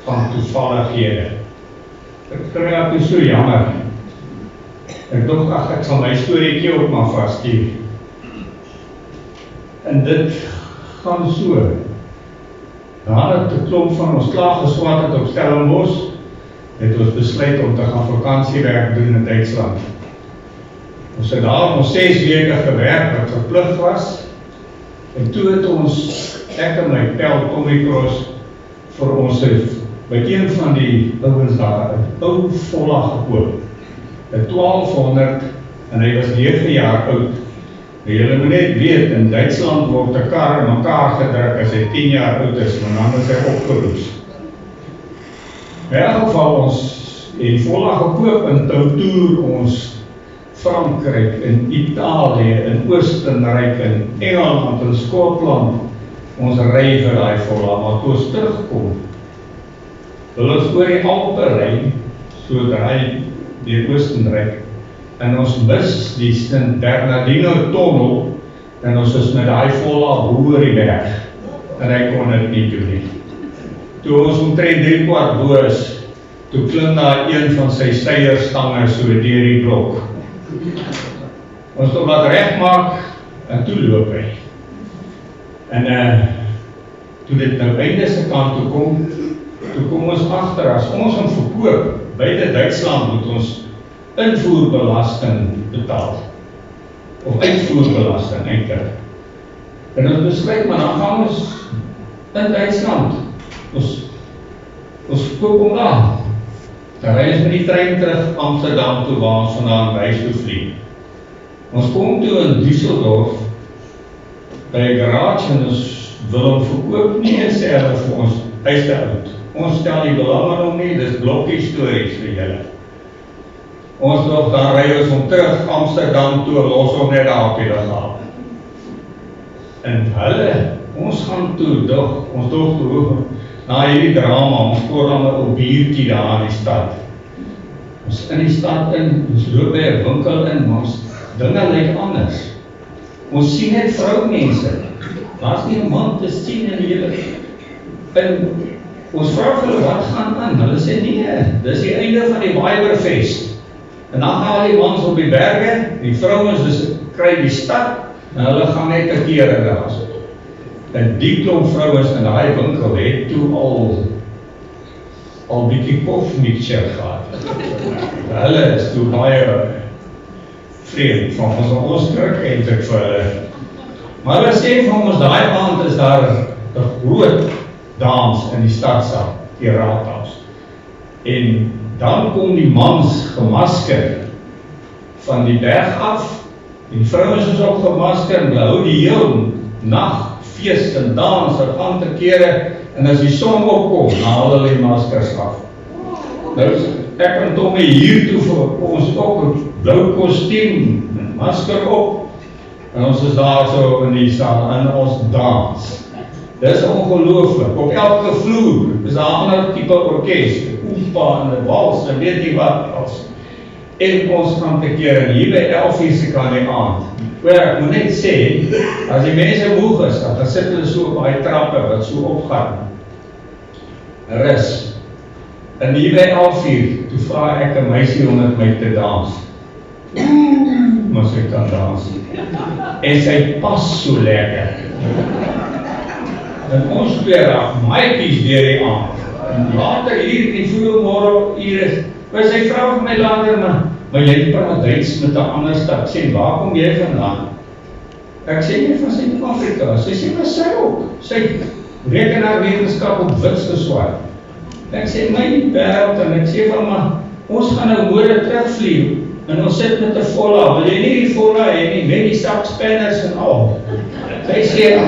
van toevallighede. Ek kry dat toe so jammer. Ek dink ag ek sal my storieetjie ook maar vasstuur. En dit gaan so. Nadat 'n klomp van ons klaar geswat het op Stellenbosch, het ons besluit om te gaan vakansiewerk doen in Duitsland. Ons het daar ons 6 weke gewerk wat verplig was. En toe het ons, ek en my pel Tommy Cross, vir ons by een van die ouens daar 'n ou Volla gekoop. 'n 1200 en hy was 9 jaar oud. En julle moet net weet, in Duitsland word 'n kar in mekaar gedruk as hy 10 jaar oud is, maar dan is hy opgeroes. In elk geval ons het Volla gekoop en toe toer ons Frankryk, in Italië, in Oostenryk, in Engeland, in Skotland. Ons ry vir daai Volla, maar toe ons terugkom, wil ons oor die Alpe ry, so draai deur Oostenryk, en ons mis die Sint Bernardino tunnel, en ons is met daai Volla oor die berg, en hy kon dit nie doen nie. Toe ons omtrent 3/4 bo is, toe klim daar een van sy steierstange so deur die blok. Ons het wat regmaak, en toe loop hy. En toe dit nou einde se kant toe kom ons agter, as ons hom verkoop, buite Duitsland moet ons invoerbelasting betaal. Of uitvoerbelasting eintlik. En ons besluit, maar dan gaan ons in Duitsland. Ons koop hom daar. Dan ry ons met die trein terug Amsterdam toe waar ons vandaan huis toe vlieg. Ons kom toe in Düsseldorf by 'n garage en ons wil hom verkoop, nie en sê hulle vir ons hy's te oud. Ons stel nie belang aan hom nie, dis blokkie stories vir julle. Ons nog dan ry ons om terug Amsterdam toe, los hom net daar op die lughawe. En hulle, ons gaan toe, ons toe, na hierdie drama, ons koor dan 'n biertjie daar in die stad. Ons in die stad in, ons loop by 'n winkel in, maar ons dinge lyk anders. Ons sien net vroumense. Daar's nie 'n man te sien in die hele. En ons vra hulle wat gaan aan. Hulle sê nee, dis die einde van die Weiberfest. En dan gaan die mans op die berge, die vrouens kry die stad en hulle gaan net 'n keer in daar sit. En die klomp vrouens in daai winkel het toe al bietjie kofmixer gehad. Hulle is toe baie vreemd van ons kerk eintlik vir hulle. Maar hulle sê van ons daai aand is daar 'n groot dans in die stadsaal, die raadhuis. En dan kom die mans gemasker van die berg af. Die vrouens is ook gemasker en hou die heel nag fees en dans en aan te kere, en as die son opkom, dan haal hulle die maskers af. Nou, ek en Tommy hier toe vir ons ook 'n blou kostuum, en masker op, en ons is daar so in die saal, en ons dans. Dis ongelooflik, op elke vloer is daar 'n ander tipe orkes, 'n oompa en 'n wals, en weet nie wat als. En ons gaan te keer, en hier by 11:00 se kan die aand. Ek moet net sê, as die mense moeg is, dan sit hulle so op die trappe wat so opgaan. Rus. En hier by 11:00, toe vra ek 'n meisie om met my te dans. Maar sy kan dans. En sy pas so lekker. En ons twee raak maaikies deur die aand. En later hier, die vroegmôre ure, sy vra vir my later, maar jy praat Duits met 'n ander stad. Ek sê, waar kom jy vandaan? Ek sê, jy van Suid-Afrika. Sy sê, maar sy ook. Sy rekenaarwetenskap op wits geswaai. Ek sê, my wêreld, en ek sê van, maar ons gaan nou môre terugvlieg, en ons sit met 'n Volla. Wil jy nie die Volla hê nie, met die sakspanners en al? Sy sê,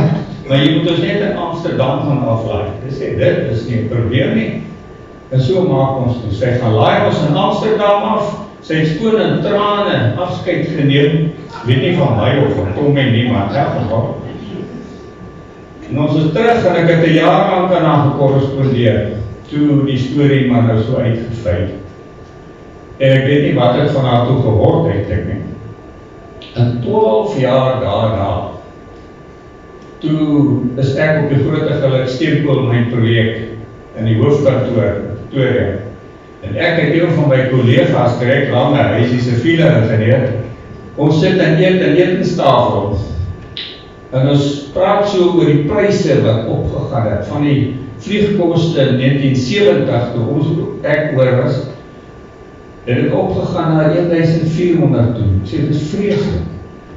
maar jy moet ons net in Amsterdam gaan aflaai. Ek sê, dit is nie 'n probleem nie. En so maak ons toe. Sy gaan laai ons in Amsterdam af. Sy het skoon in trane afskeid geneem. Weet nie van my of van Tommy nie, maar in elk geval. En ons is terug en ek het 'n jaar lank aan haar gekorrespondeer. Toe die storie maar nou so uitgevyd. En ek weet nie wat het van haar toe geword het ek nie. En 12 jaar daarna, toe is ek op die grote geluk steenkoolmyn projek in die hoofdkantoor Pretoria. En ek het een van my kollegas, Greg Lange, hy is die siviele ingenieur. Ons sit aan etenstafel en ons praat so oor die pryse wat opgegaan het van die vliegkoste in 1970 toe ek oor was. Het het opgegaan na 1400 toe. Ek sê, dit is vreeslik.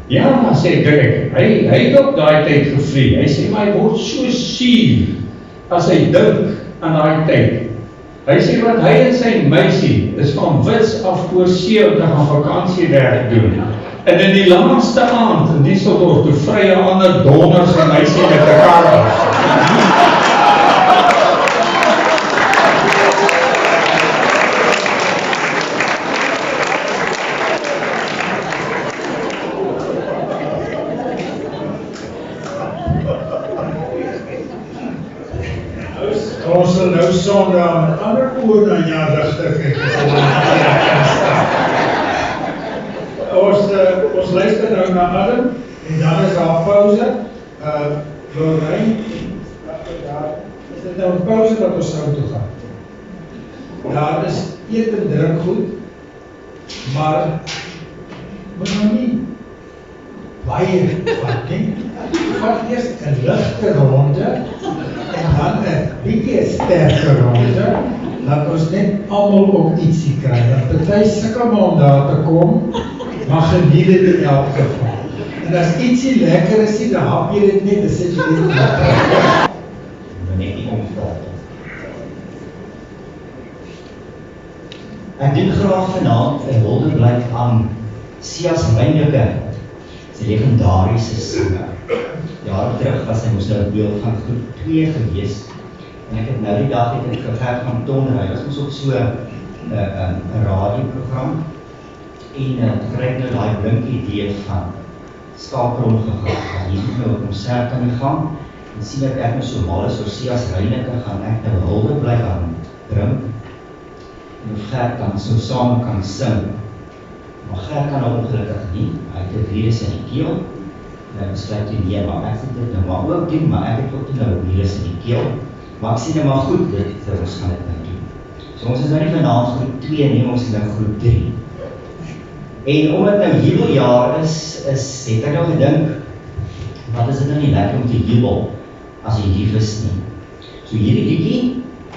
Ja, sê Greg, hy het op daai tyd gevlieg. Hy sê, maar hy word so suur as hy dink aan daai tyd. Hy sê, wat hy en sy meisie is van Wits af oor see om te gaan vakansiewerk doen. En in die langste aand, in Dieseldorf, toe vrye ander donders en meisie met mekaar was. Ons sal nou Sondag met ander oor na jou rigting kyk. Ons luister nou na Adam en dan is daar pauze. Lorraine, is dit nou 'n pauze wat ons nou toe gaan? Daar is eet en drink goed, maar moet nou nie baie vat nie. Vat eers 'n ligte ronde en dan 'n bietjie sterker ronde, dat ons net almal ook ietsie kry. Dat party sukkel om daar te kom, maar geniet dit in elk geval. En as ietsie lekker is, dan hap jy dit net, dan sit jy dit lekker. Net nie omvraag. Ek doen graag vanaand 'n huldeblyk aan Sias Reyneke, sy legendariese sanger. Jare terug was hy moes nou deel van groep 2 gewees. En ek het nou die dag het ek Gert van Tonner, hy was ons op so 'n radioprogram. En toe kry ek nou daai blink idee van skaapron gegaan. Hier moet nou 'n konsert aan die gang. En sien dat ek nou so mal is oor Sias Reyneke, gaan ek nou huldeblyk aan drink. En Gert dan so saam kan sing. Maar Gert kan nou ongelukkig nie, hy het 'n virus in die keel. En ek besluit toe nee, maar ek het dit nou maar ook doen, maar ek het ook nou 'n virus in die keel. Maar ek sien nou maar goed, ons gaan dit nou doen. So ons is nou nie vanaand groep 2 nie, ons is nou groep 3. En omdat nou jubeljaar is het ek nou gedink, wat is dit nou nie lekker om te jubel, as jy lief is nie. So hierdie liedjie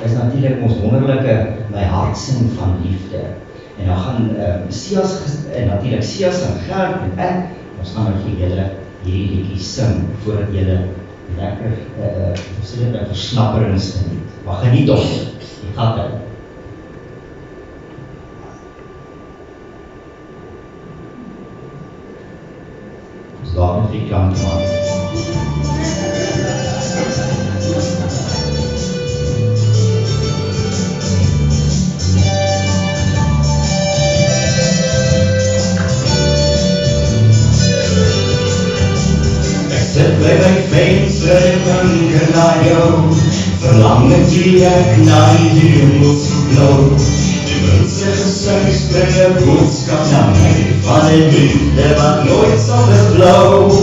is natuurlik ons wonderlike My Hart Sing van Liefde. En dan gaan natuurlijk Sias en Gert en ek, ons gaan nou vir julle hierdie liedjie sing, voordat julle lekker, sê dit met versnapperings geniet. Maar geniet ons, die gatte. Ons laat met die klank maak. Sit by my venster en dink aan jou, verlang die ek na die hemels blou. Die mense gesinks bring 'n boodskap na my, van die liefde wat nooit sal verblou.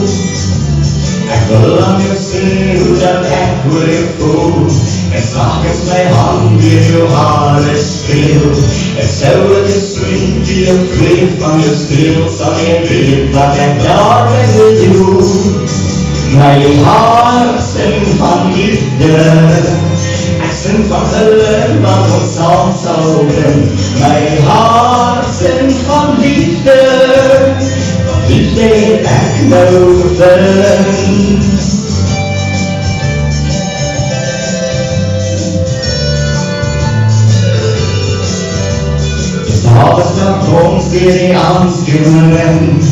Ek wil aan jou sê hoe dat ek oor jou voel, en slag is my hand deur jou hare speel. Ek sou het geswin die jou kleef van jou streel, sal jy weet wat ek daar by wil doen. My hart sing van liefde, ek sing van geluk wat ons saam sal bring. My hart sing van liefde, want liefde het ek nou gevind. Dis alles wat ons deur die aanskuwing,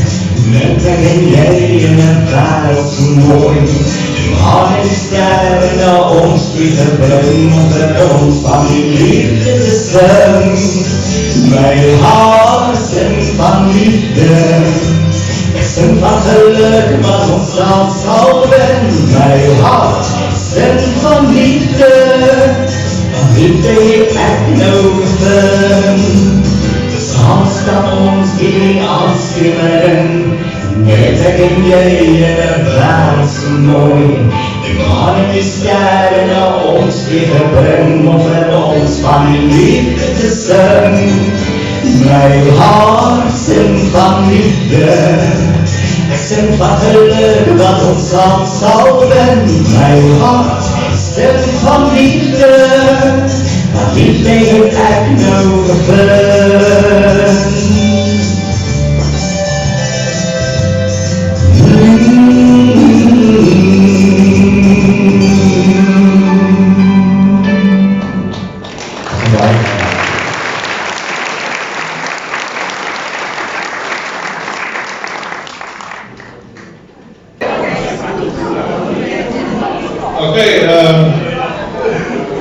met ek en jy in 'n wêreld so mooi. Die maan en die sterre na ons toe te bring, om vir ons van die liefde te sing. My hart sing van liefde, ek sing van geluk wat ons saam sal wen. My hart sing van liefde, want liefde het ek nou gevind. stap ons die afskrimmering. Net ek en jy in 'n wêreld so mooi. Die maan en die sterre na ons terugbring om vir ons van die liefde te sing. My hart sing van liefde. Ek sing van geluk wat ons saam sal wen. My hart sing van liefde. Wat liefde het ek nou gevind.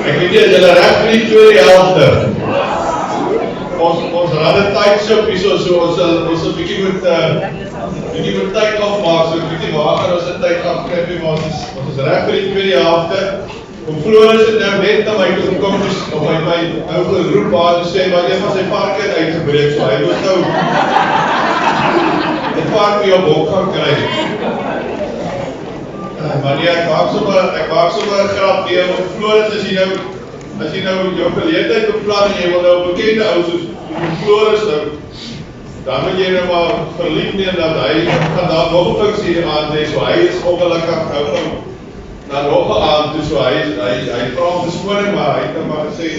Ek weet nie, is julle reg vir die tweede helfte? Ons radde tyd soep hier so, ons sal bietjie moet tyd afmaak, so ek weet nie waar gaan ons die tyd afkryp nie, maar ons is reg vir die tweede helfte. Om Floris het nou net na my toe gekom, of hy my nou geroep waar te sê, maar een van sy varke het uitgebreek, so hy moet nou die vark vir jou bok gaan kry. Maar nee, ek maak sommer 'n grap weer, want Floris as jy nou jou geleentheid beplan en jy wil nou 'n bekende ou soos Floris nou, dan moet jy nou maar verlief neem dat hy gaan daar nog 'n funksie hier aan hê, so hy is ongelukkig nou dan nog 'n aand toe, so hy vra om verskoning, maar hy het nou maar gesê,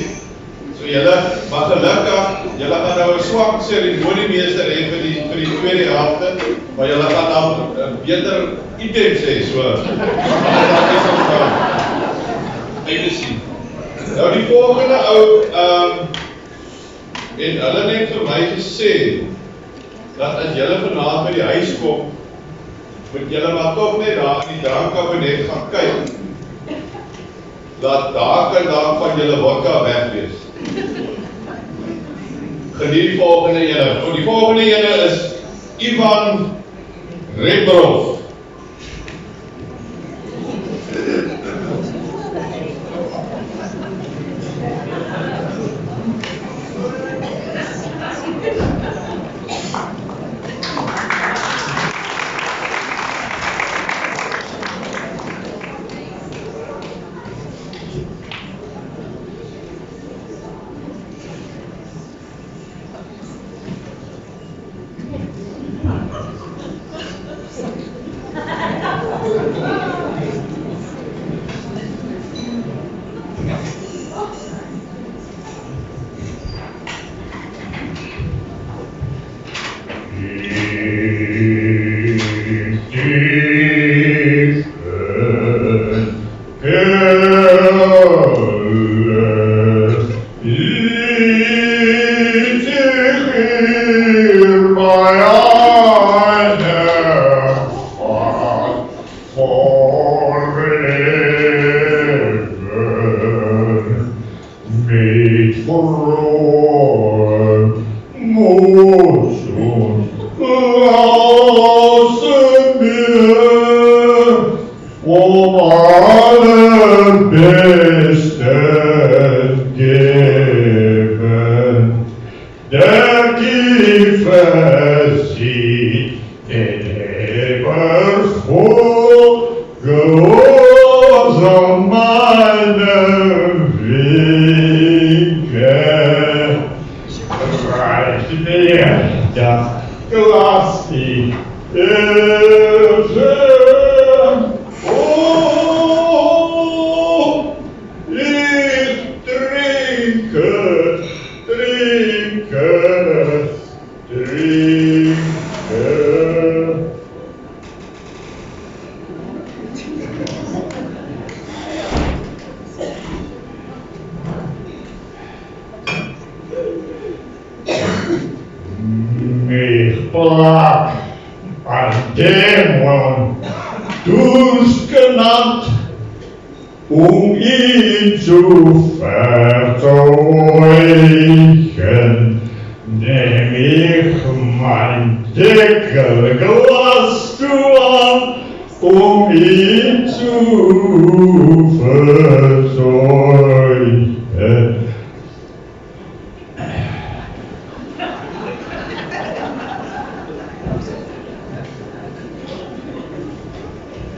so julle, maar gelukkig, julle gaan nou 'n swak seremoniemeester hê vir die tweede helfte, maar julle gaan dan beter items hê, so. Einde sien. Nou die volgende ou, en hulle net vir my gesê, dat as julle vanaand by die huis kom, moet julle maar toch net daar in die drankkabinet gaan kyk, dat daar kan van julle vodka wegwees. Geniet die volgende ene. Die volgende ene is Ivan Rebrov.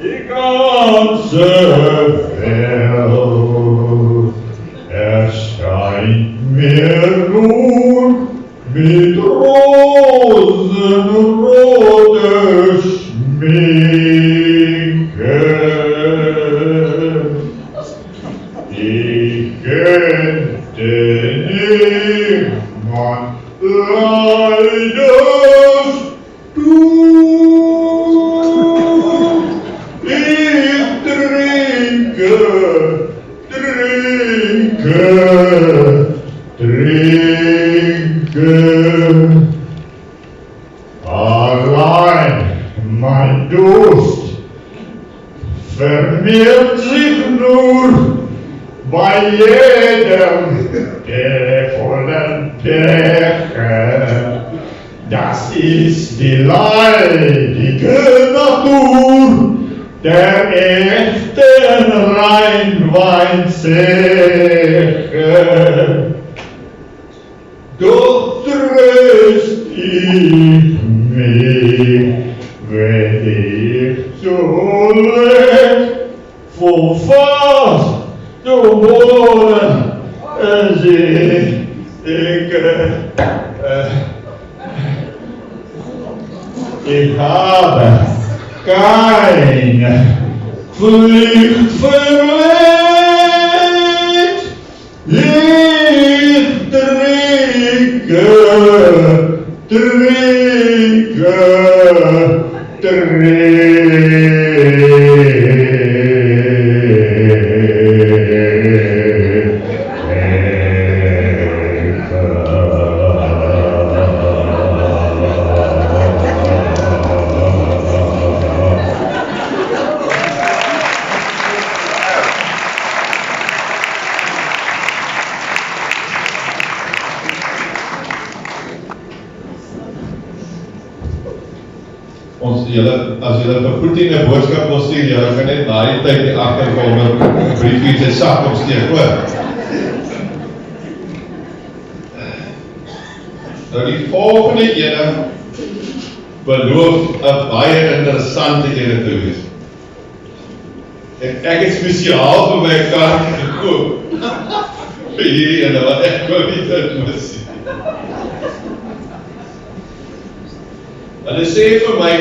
die ganze Welt erscheint mir nur mit rosenroter Schminke. Ich könnte niemand leidest du. Ich trinke allein mein Durst vermehrt sich nur bei jedem der vollen Becher. Das ist die leidige Natur der echten Rheinweinzeche. Doch tröst ich mich, wenn ich zuletzt vor fast zu Boden ich habe keine Pflicht verletzt. Ich trinke. As julle vir Putin 'n boodskap wil stuur, julle kan net na die tyd die agterkom met 'n briefie in sy sak opsteek, hoor. Nou die volgende ene beloof 'n baie interessante ene te wees. En ek het spesiaal vir my kaartjie gekoop vir hierdie ene, wat ek wou nie dit moet sien. Hulle sê vir my,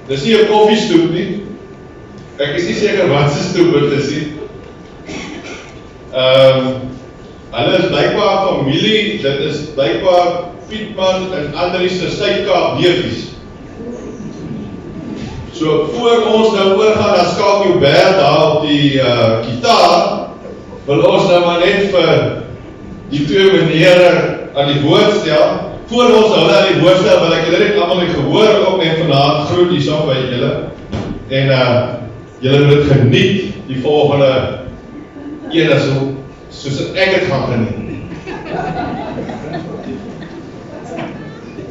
dis nie 'n koffiestoep nie. Ek is nie seker wat se stoep dit is nie. Hulle is blykbaar familie, dit is blykbaar Pietman en Andries se Suid-Kaap neefies. So voor ons nou oorgaan na Skalk Joubert daar op die gitaar, wil ons nou maar net vir die twee menere aan die woord stel. Voor ons nou aan die woord stel, wil ek julle net almal die gehoor ook net vanavond groet hier saam by julle. En julle moet dit geniet die volgende ene soos ek het gaan geniet.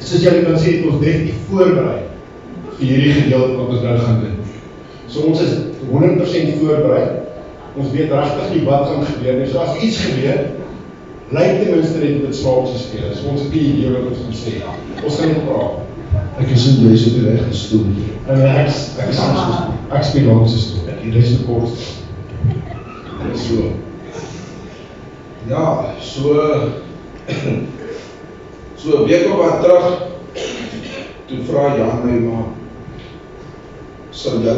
Soos julle kan sê, ons definitief voorberei vir hierdie gedeelte wat ons nou gaan doen. So ons is 100% voorberei. Ons weet regtig nie wat gaan gebeur nie. So as iets gebeur, lyk ten minste net met smaakse speel. So ons het nie idee wat ons gaan sê. Ons gaan net praat. Ek is in deze te recht gestoel. Ek speel langs die stoel. Ek is te kort. So. Ja, so 'n week of wat terug, toe vra Jan my, maar sal jy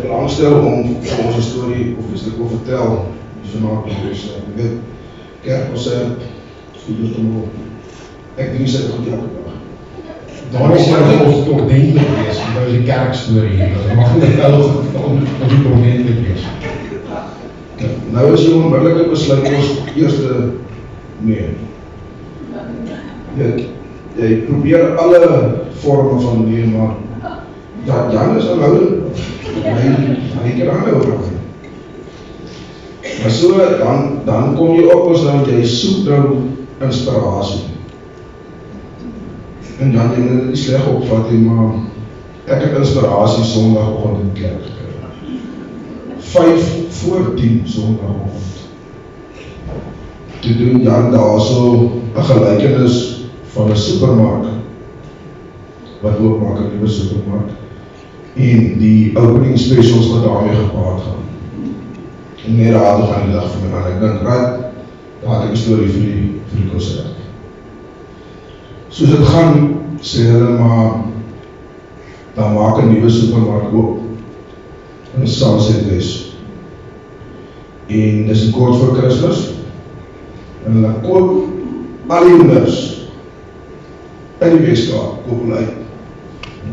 belangstel om vir ons 'n storie of 'n stuk wil vertel, so maak ons dus, ek weet, kerk ons ek doen sy goed elke dag. Daar is jy ons ordentlik wees, want die kerkstorie, dat mag nie ordentlik wees. Nou is die onmiddelike besluit ons eerste nee. Jy probeer alle vorme van nee, maar Jan is al ouder, hy kan aanhou. Maar so, dan kom jy op ons nou, jy soek nou inspirasie. En Jan, jy moet nie sleg opvat, maar ek het inspirasie sondagoggend in kerk gekry. 5:10 sondagoggend. Toe doen Jan daar so 'n gelykenis van 'n supermark wat oopmaak in die nuwe supermark, en die opening specials wat daarmee gepaard gaan. En net daar toe gaan die dag vir my, maar ek dink, daar het ek 'n storie vir die konsert. Soos het gaan, sê hulle maar, dan maak 'n nuwe supermark oop, in Sunset West. En dis kort voor Kersfees, en hulle koop al die honders in die Weskaap, koop hulle uit.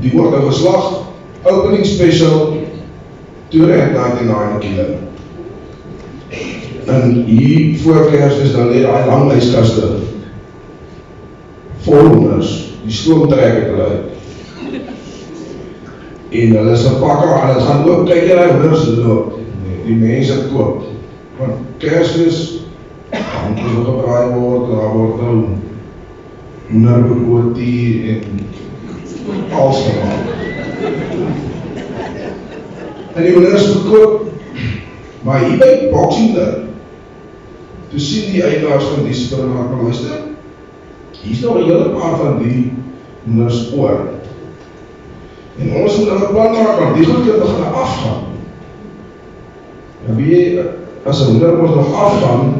Die word nou geslag, opening special, R299 kilo. En hier voor Kersfees dan lê daai lang lyskaste vol honders, die stoom trek het hulle uit. En hulle is 'n pakker aan, het gaan ook, kyk jy die honders loop, die mense koop. Want Kersfees, dan moet er gebraai word, daar word nou hoenderbotie en alles gemaakt. En die honders verkoop, maar hier by Boxing Day, toe sien die eienaars van die supermark, maar luister, hier is nog 'n hele paar van die honders oor. En ons moet nou 'n plan maak, want die goed kan begin afgaan. En wie, as 'n honder ons nog afgaan,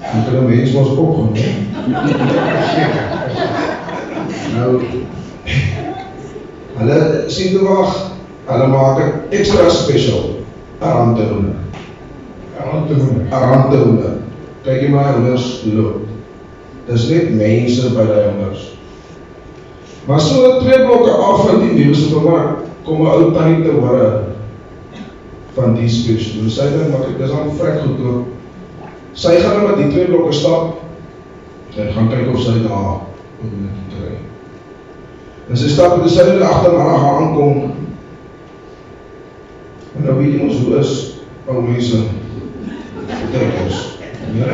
dan kan 'n mens ons opgaan. Nou, hulle sien te wag, hulle maak 'n extra special, Arante honder. Kyk jy maar honders loop. Dis net mense by die honders. Maar so 2 blokke af van die nuwe supermark, kom 'n ou tannie te hore van die special. Sy dink, maar dit is al vrek goedkoop. Sy gaan met die 2 blokke stap en gaan kyk of sy daar kry. En sy stap met die syde agter haar gaan aankom. En nou weet jy ons hoe is ou mense betrekers. Ja?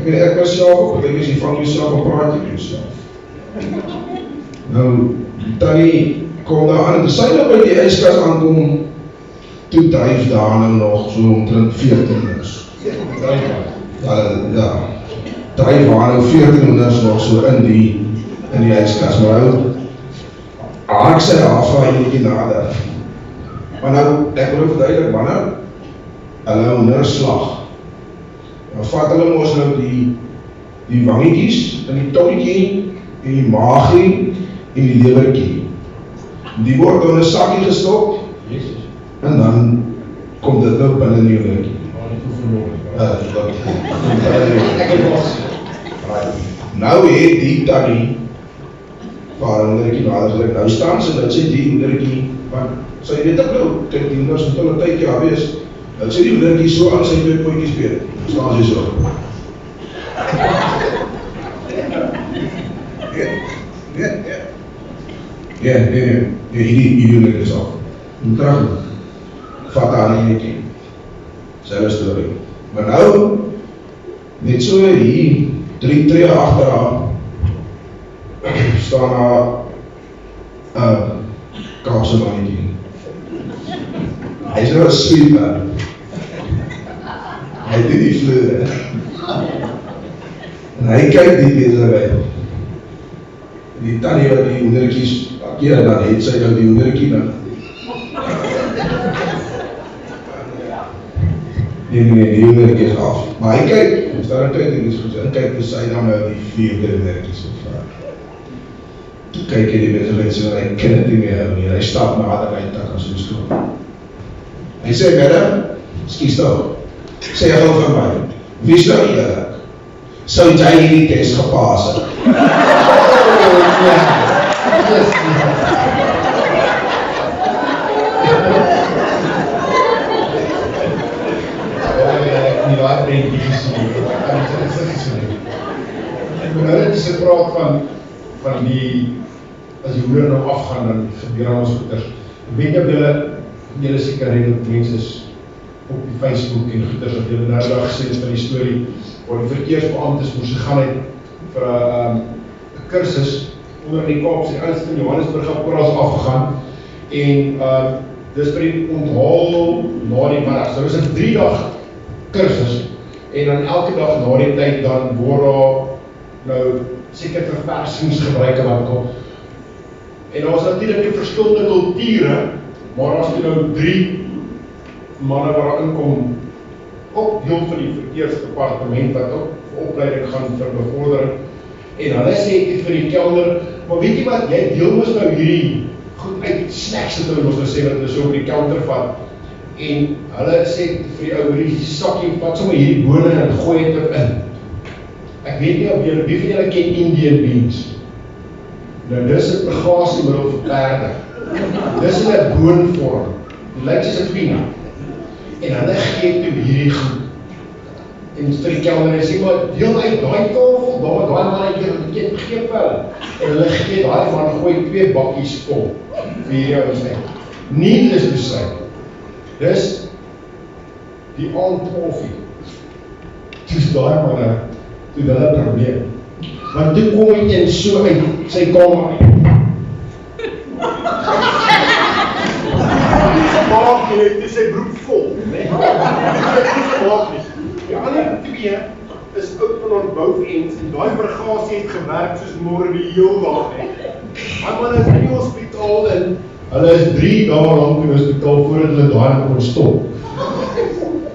Ek was self op, ek is jy van jouself en praat jy met jouself. Nou, die tannie kom daar aan, en sy nou by die yskas aankom, toe dryf daar nou nog so omtrent 14 is. Ja, dryf daar nou 14 is nog so in die yskas, maar nou, haak sy af waar jy nie nader. Maar nou, ek wil verduidelik, wanneer hulle honderslag, dan vat hulle ons nou die wangetjies, en die tongetjie, en die maagie, en die lewertjie. Die word in 'n sakkie gestop, en dan kom dit nou binne in die lewertjie. Nou het die tannie, waar een hondertjie nader gedruk, nou staan sy, dat sê die hondertjie, want sy weet ek nou, kyk die honders moet hulle tydjie af wees, dat sê die hondertjie so aan sy 2 pootjies beet, staan sy so. Nee, hierdie hondertjie is af. Moet terug, vat aan die hondertjie, selfe story. Maar nou, net so hier, 3 tree achteraan, staan daar Kaapse mannetjie. Hy is nou 'n sweeper. Hy doen die vloere. En hy kyk die besigheid. Die tannie wat die hondertjies keer, dan het sy nou die hondertjie dan. Nee, die hondertjie is af. Maar hy kyk, is daar 'n tyd en kyk hoe sy dan nou die 4 hondertjies opvraag. Toe kyk hy die besigheid so, hy ken het nie meer nie, hy stap nader hy tak as soos toe. Hy sê, madam, skies toch, sê gauw vir my, wie is nou eerlijk? Sou jy hierdie test gepaas het? Ek nie waar prentjie gesien, ek kan dit gesien. Ek wil nou net eens praat van die, as die hoeder nou afgaan, dan gebeur ons goeders. Ek weet op julle seker redelijk mense is op die Facebook en goeders, wat julle nou dag gesê van die storie, waar die verkeersbeamptes moes gegaan het vir 'n kursus onder die Kaapse Ouds in Johannesburg oral afgegaan, en dis vir die onthaal na die middag, so dis 'n 3-dag kursus, en dan elke dag na die tyd, dan word daar nou seker verversingsgebruike wat kom. En daar was natuurlik die verskillende kulture, maar as jy nou 3 manne wat daar inkom, ook deel van die verkeersdepartement wat ook vir opleiding gaan vir bevordering. En hulle sê vir die kelder, maar weet jy wat, jy deel mos nou hierdie goed uit snacks het hulle mos nou sê wat hulle so op die counter vat. En hulle sê vir die ou hierdie sakkie, vat sommer hierdie bone en gooi dit erin. Ek weet nie of julle, wie van julle ken Indian beans? Nou dis 'n bagasiemiddel vir perde. Dis in 'n boonvorm. Dit lyk soos 'n peanut. En hulle gee toe hierdie goed. En vir die kelder en sê, maar deel uit daai tafel, daai mannetjie wat jy gegee vir hulle. En hulle gee daai man gooi 2 bakkies vol vir hierdie ouens uit. Needless to say. Dis die aandkoffie. Dis daai manne, toe hulle probleem. Want toe kom hy een so uit sy kamer uit. Maak jy net sy broek vol, né? Die ander 2 is oud van ontbouwens en daai bagasie het gewerk soos môre die heel dag, né? Maar is in die hospitaal en hulle is 3 dae lank in die hospitaal voordat hulle daar kon stop.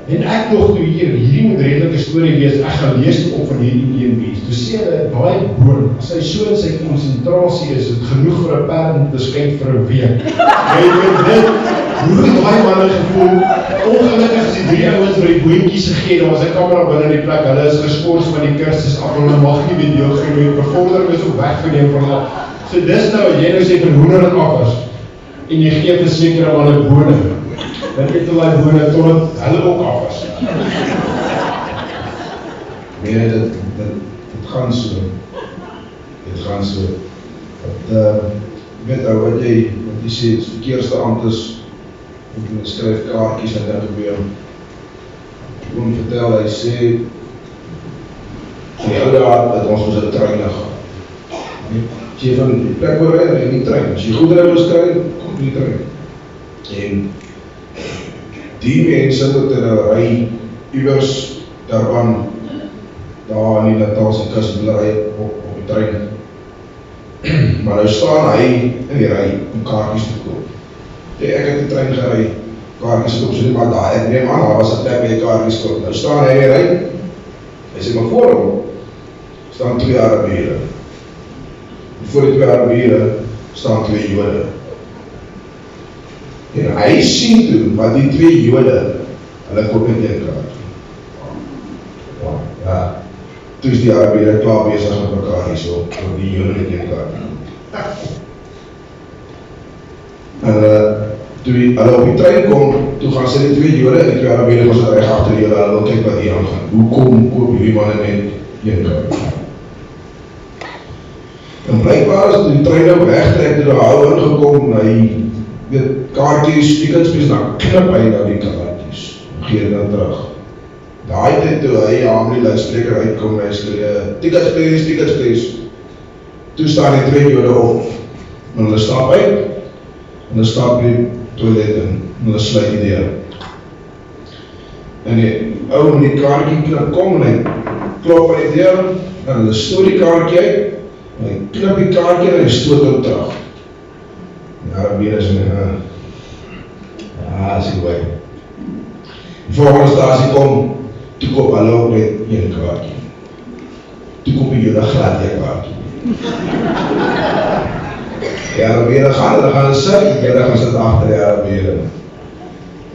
En ek dog toe hierdie moet redelike storie wees, ek gaan lees op van hierdie Indian beans. Toe sê hulle, daai boon, as hy so in sy konsentrasie is, het genoeg vir 'n perd om te skep vir 'n week. Jy weet dit, hoe het daai manne gevoel? Ongelukkig is die 3 ouens vir die boontjies gegee, daar was 'n kamera binne die plek, hulle is geskort van die kursus af, hulle mag nie weer deelgeneem, bevordering is ook weggeneem van hulle. So dis nou, jy nou sê vir hoender en akkers, en jy gee vir sekere manne bone. Dan het hulle die bone totdat hulle ook af is. Nee, dit gaan so. Dit gaan so. Weet nou wat jy sê, verkeersbeampte is, moet skryf kaartjies en dit gebeur. Ek moet vertel, hy sê, in die oude hart, dat ons moes 'n trein gaan. As jy van die plek wil ry, ry die trein. As jy goed ry wil skry, kom die trein. En die mense wat in 'n ry iewers Durban, daar in die Natalse kus wil ry op die trein. Maar nou staan hy in die ry om kaartjies te koop. Ek het die trein gery, kaartjies koop, so maar daar, ek neem aan, daar was 'n plek waar jy kaartjies koop. Nou staan hy in die ry, hy sê maar voor hom, staan 2 Arabiere. Voor die 2 Arabiere staan 2 Jode. En hy sien toe, wat die 2 Jode, hulle koop net 1 kaart. Ja, toe is die Arabiere klaar bezig met mekaar hier so, voor die Jode net 1 kaart. En toe hulle op die trein kom, toe gaan sy die 2 Jode en die 2 Arabiere was reg agter die Jode, hulle wil kyk wat hier aangaan. Hoekom koop hierdie manne net 1 kaart? En blijkbaar is die trein op wegtrek, toe die hou ingekom, hy weet, kaartjies, tickets, dan knip hy na die kaartjies, gee dit dan terug. Daai tyd toe hy aan die luidspreker uitkom, hy sê, tickets please. Toe staan die 2 Jode op, en hulle stap uit, en hulle stap die toilet in, en hulle sluit die deur. En die ou met die kaartjie kom, en hy klop aan die deur, en hulle stoot die kaartjie uit, en hy knip die kaartjie en hy stoot hom terug. Ja, Arabiere is ja, is goed. Die volgende stasie kom, toe koop hulle ook net 1 kaartjie. Toe koop die Jode glad 1 kaartjie. Die Arabiere gaan sit, en dan gaan sit achter die Arabiere.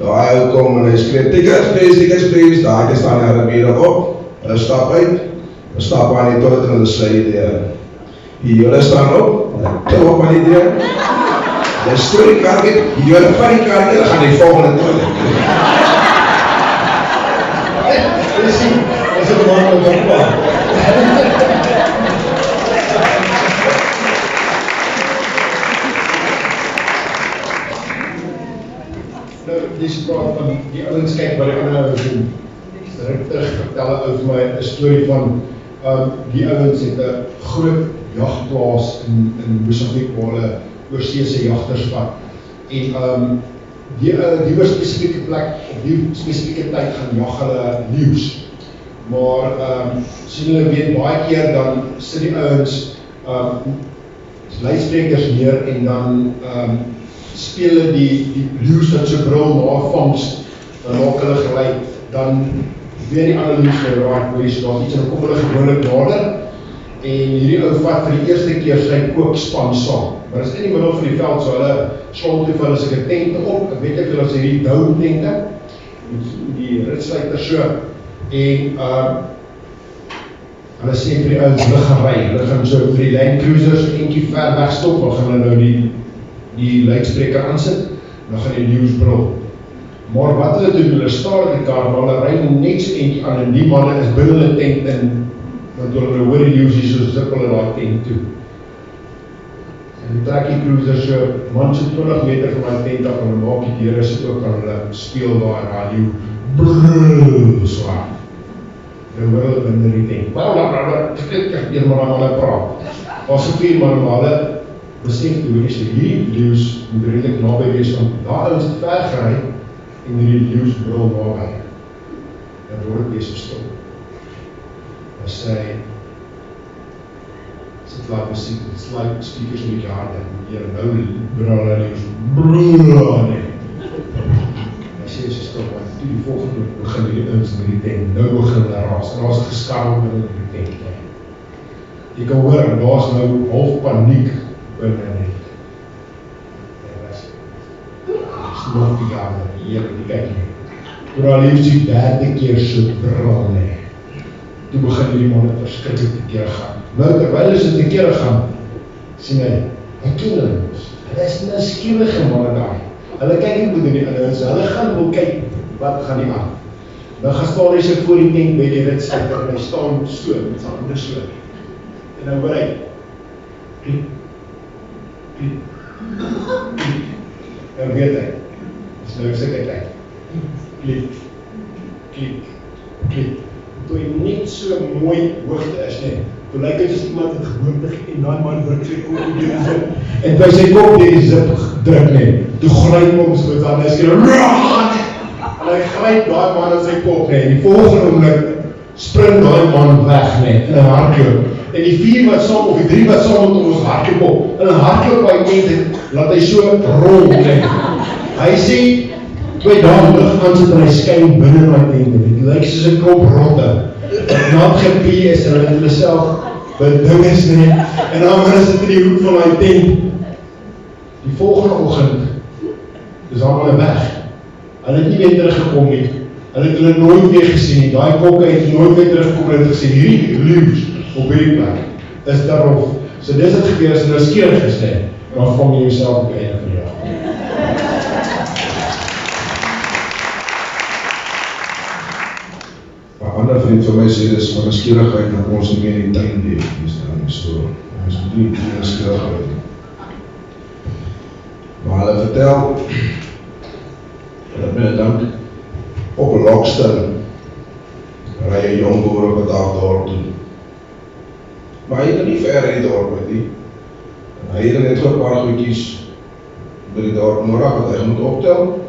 Daai ou kom en hy skreef, tickets please, daar staan die Arabiere op, hulle stap uit, hulle stap aan die toilet en hulle sluit die deur. Die Jode staan op, hulle klop aan die deur, hulle stoot die kaartjie, die Jode van die kaartjie, hulle gaan die volgende toilet. Is het makkelijk op pad? Nou, die spraak van die ouens kyk wat die ander ouens doen. Terug vertel ou vir my 'n storie van die ouens het 'n groot jagplaas in Mosambiek waar hulle oorseese jagters vat. En die oor spesifieke plek, op die spesifieke tyd gaan jag hulle leeu's. Maar sien hulle weet baie keer dan sit die ouens luidsprekers neer en dan speel hulle die blues wat so brul na vangs, dan maak hulle geluid, dan weet die ander leeu's my raak, hoor jy, so daar is iets en dan kom hulle gewoonlik nader, en hierdie ou vat vir die eerste keer sy kookspan saam, maar is in die middel van die veld, so hulle slaan toe vir hulle sy tente op, ek weet ek hulle sê hierdie douw tente, die ritsluiter so, en hulle sê vir die ouds, hulle gaan ry, hulle gaan so vir die Land Cruisers eentjie ver wegstop, dan gaan hulle nou die luidspreker aansit, dan gaan die leeu's brul. Maar wat hulle doen, hulle staar die kar, maar hulle ry net so eentjie aan, en die manne is binne hulle tent in, want hulle hoor die leeu's hier so zip hulle daar tent toe. En die trek die cruiser so, man so 20 meter van my tent af, en hulle maak die deure so ook, en hulle speel daar en die leeuw, brrrr, zwaar. Nou hoor hulle binnen die tent, blablabla, een man aan hulle praat. Was so 4 man, maar hulle besef toe, hierdie leeu's moet redelijk nabij wees, want daar is het ver gery, en hierdie leeu's brul nabij. Dan word het wees so stil. Dan sê hy, sit laat muziek, het sluit speakers in die harde, en nou brul hulle leeu's, brrrr, nee. Hy sê so stil, want toe die volgende begin die ouens in die tent, nou begin hulle raas, en daar is geskarrel in die tent. Jy kan hoor, en daar is nou half paniek binne net. En was snop die gaande, hier in die kyk nie. Toe daar liefst die 3de keer so brul nie. Toe begin die manne verskrikkelijk te kere gaan. Nou, terwijl hulle te kere gaan, sien hy, wat doen hulle? Hulle is nuuskierige manne daar. Hulle kyk nie goed in die inhoud, hulle gaan wil kyk, wat gaan die aan. Nou gaan staan hy so voor die tent by die ritsluiter, en hy staan so, met sy hande so. En nou hoor hy, kliek, kliek, kliek. Nou weet hy, dis nou sikke tyd. Kliek, kliek, kliek. Toe hy net so mooi hoogte is, nee. Toe lyk het as iemand het gewoonte en dan man druk sy kop in die zip. En toe sy kop in die zip druk, nee. Toe gryp hom so met hande, hy sê, en hy gryp daai man in sy kop, nee. En die volgende oomblik spring daai man weg, nee, in 'n hardloop. En die 4 wat saam, of die 3 wat saam met ons hardloop op, in 'n hardloop by tent, laat hy so rol, nee. Hy sê, twee dae lig aan sit en hy skyn binne in die tent, dit lyk soos 'n klomp rotte. Nat gepie is, en hulle het hulle self beding is nie, en dan sit in die hoek van die tent. Die volgende oggend, is daar maar weg. Hulle het nie weer teruggekom nie, hulle het hulle nooit weer gesien nie, daai kokke het nooit weer teruggekom en het gesê, hierdie leeu's op hierdie plek, is daarof. So dis het gebeur, as nou skierig is nie, dan vang jy jouself op die einde van die dag. Ander vriend van my sê, dis van 'n skierigheid dat ons nie meer in die tuin leef, so, ons moet nie in skierigheid. Maar hulle vertel, dat men dan op 'n Lockstel, ry 'n jong boer op 'n dag dorp toe. Maar hy het nie ver in die dorp uit nie. Hy het net so 'n paar goedjies by die dorp nodig wat hy moet optel,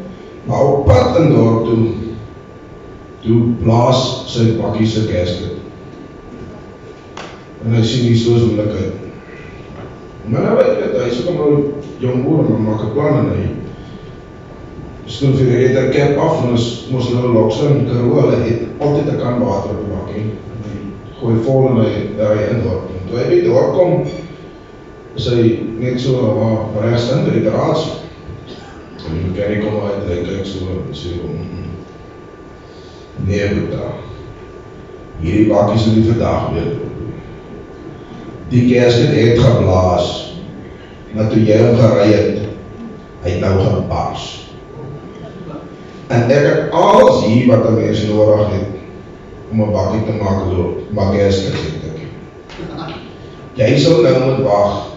maar op pad in dorp toe blaas sy bakkie sy gasket. En hy sien die soos moeilikheid. Maar nou weet ek, hy is ook nou jong boer, maar maak 'n plan en hy stoel vir die redder cap af, en ons moes nou Lockstel in Karoo, hulle het altyd 'n kan water op die bakkie. En hy gooi vol en hy in dorp. En toe hy by die dorp kom, is hy net so rechts in by die garage. En die mechanic kom uit, hy kyk so en sê, nee, Boeta, hierdie bakkie sal nie vandag weer. Die gasket het geblaas, maar toe jy hom gery het, hy het nou gebars. En ek het alles hier wat 'n mens nodig het, om 'n bakkie te maak loop, maar gasket het ek. Jy sal nou moet wag,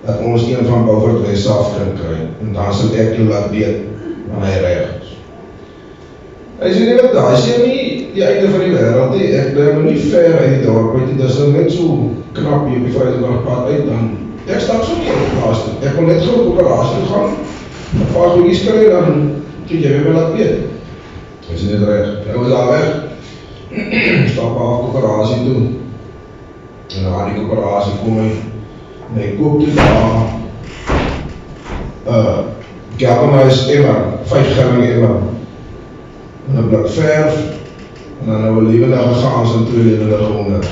dat ons een van Beaufort West af kan kry, en dan sal ek jou laat weet, wanneer hy reg is. Hy sê nie wat daar, hy sê nie die einde van die wêreld nie, ek bly maar nie ver uit die dorp, weet jy, dis nou net so knap hier op die Vryheidsbergpad uit, dan, ek stap so nie op die plaas toe, ek wil net gou op die garage toe gaan, 'n paar goedjies kry, dan kan jy weer laat weet. Hy sê net reg, hy was daar weg, stap af op die garage toe, en na die garage kom hy, En hy koop toe daar galvanized emmer, 5 gallon emmer, en 'n blik verf, en dan nou 'n lewendige gaans en 2 lewendige honders.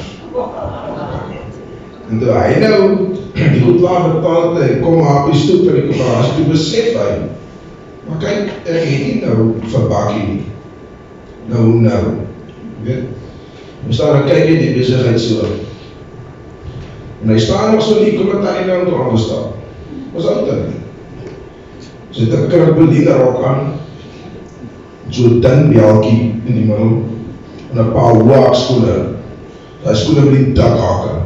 En toe hy nou die goed laat betaal, hy kom maar op die stoep en die kooperasie, toe besef hy, maar kyk, ek het nie nou vir bakkie nie. Nou, weet, ons staan en kyk die besigheid so. En hy staan nog so nie, kom het aan die nou toe aangestaan. Was oud dan. Sy het 'n krimpeliede rok aan, so dun bjelkie in die middel, en 'n paar hoog skoene. Hy skoene met die dakhaken.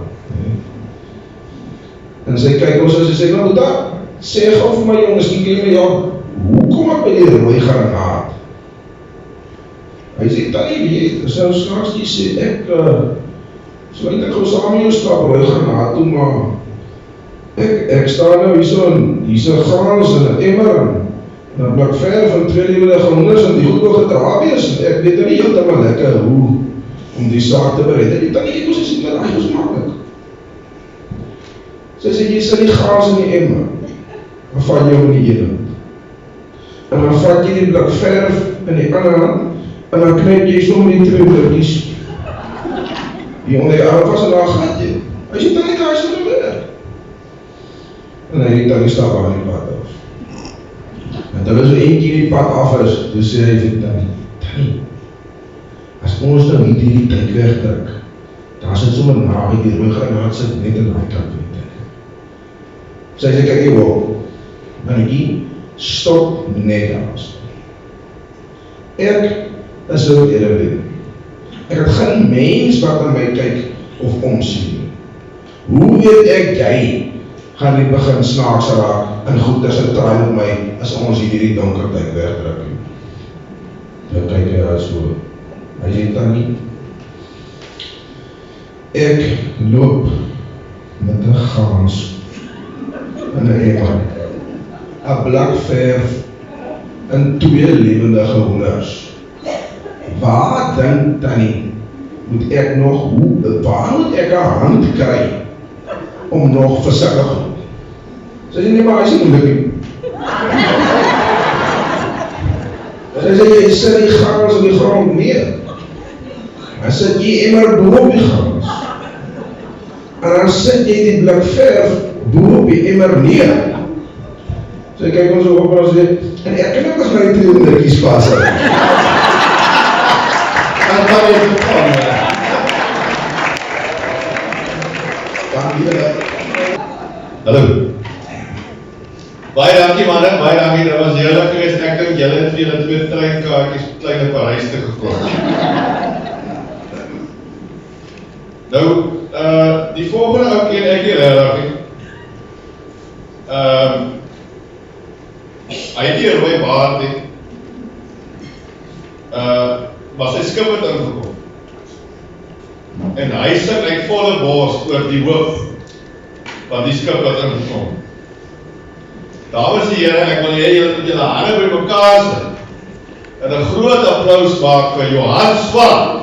En sy kyk ons en sy sê, nou daar, sê gauw vir my jongens, die ken my jou, hoe kom ek by die rooi granaat? Hy sê, Tannie weet, as hy straks die sê, ek, so eindelijk gauw saam met jou stap, rooi granaat toe, maar ek sta nou hier's 'n gaans en 'n emmer, en 'n blik verf en 2 lewendige honders, en die goed wil gedra wees, en ek weet nou nie heeltemal lekker hoe, om die saak te bereid, en die Tannie, ek moes sê, maar hy was makkelijk. Sy sê, jy sit die gaas in die emmer, dan vat jou in die ene hand. En dan vat jy die blik verf in die ander hand, en dan knip jy so met die 2 blikkies, die onder die arm vast en dan gaat jy. Hy sê, dan hy sit in binnen. En hy dan die stap aan die pad af. En terwyl so eentjie die pad af is, toe sê hy vir Tannie, as ons nou nie die tyd wegdruk, dan sit sommer naby die rooi granaat sit net in die kant. Sy sê, kyk jy wel, mannetjie, stop net daar. Ek is so eerlijk. Ek het geen mens wat aan my kyk of omsien. Hoe weet ek jy gaan nie begin snaaks raak en goed as het traai met my as ons hierdie donker tyd wegdruk? Nou kyk hy daar so. Hy sê, Tannie, ek loop met 'n gaans in 'n emmer, 'n blik verf en 2 lewendige honders. Waar dink Tannie, moet ek nog, waar moet ek 'n hand kry om nog versigtig te doen? Sy sê, nee, maar hy sê moeilik nie. Sy sê, jy sit die gaans op die grond neer. Dan sit jy emmer bo op die gaans. En dan sit jy die blik verf bo op die emmer neer. So kyk ons op en sê, en ek kan ook as my 2 blikkies vas hou. En dan het gekom, Hallo. Baie dankie manne, baie dankie, dit was heerlik geweest, ek dink julle het vir julle 2 treinkaartjies kleine Parys te gekoop. Nou, die volgende ou ken ek nie regtig nie. Hy het nie 'n rooi baard nie. Maar sy skip het ingekom. En hy sit uit volle bors oor die hoof van die skip wat ingekom. Dames en here, ek wil julle met julle hande by mekaar sit en 'n groot applaus maak vir Johan Swart.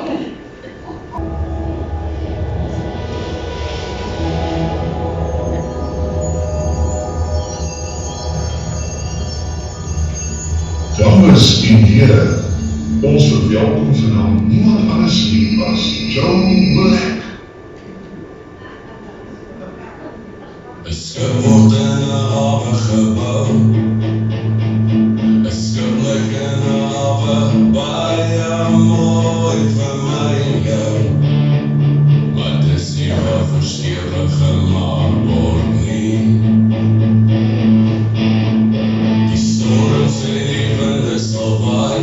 Dames en here, ons verwelkom vanaand niemand anders nie as Joe Black. Een skip word in 'n hawe gebou. Een skip lyk in 'n hawe baie mooi vir my en jou. Maar dis nie waar verstewig gemaak word nie. Die storms en die winde sal waai.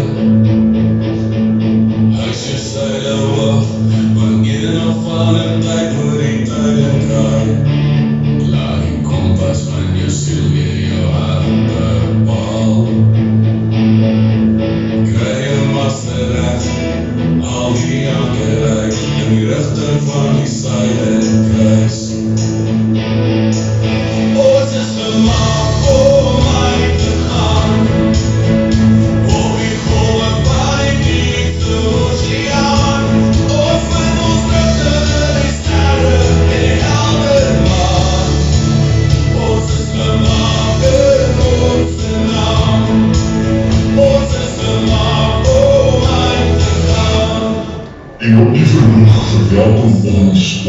Huis jou seile hoog, want een of ander tyd moet die tyd draai. Laat die kompas van jou siel weer jou hart bepaal. Kry jou master reg, al die anker uit in die rigting van die Suiderkruis.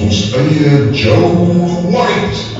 ons eie Joe White.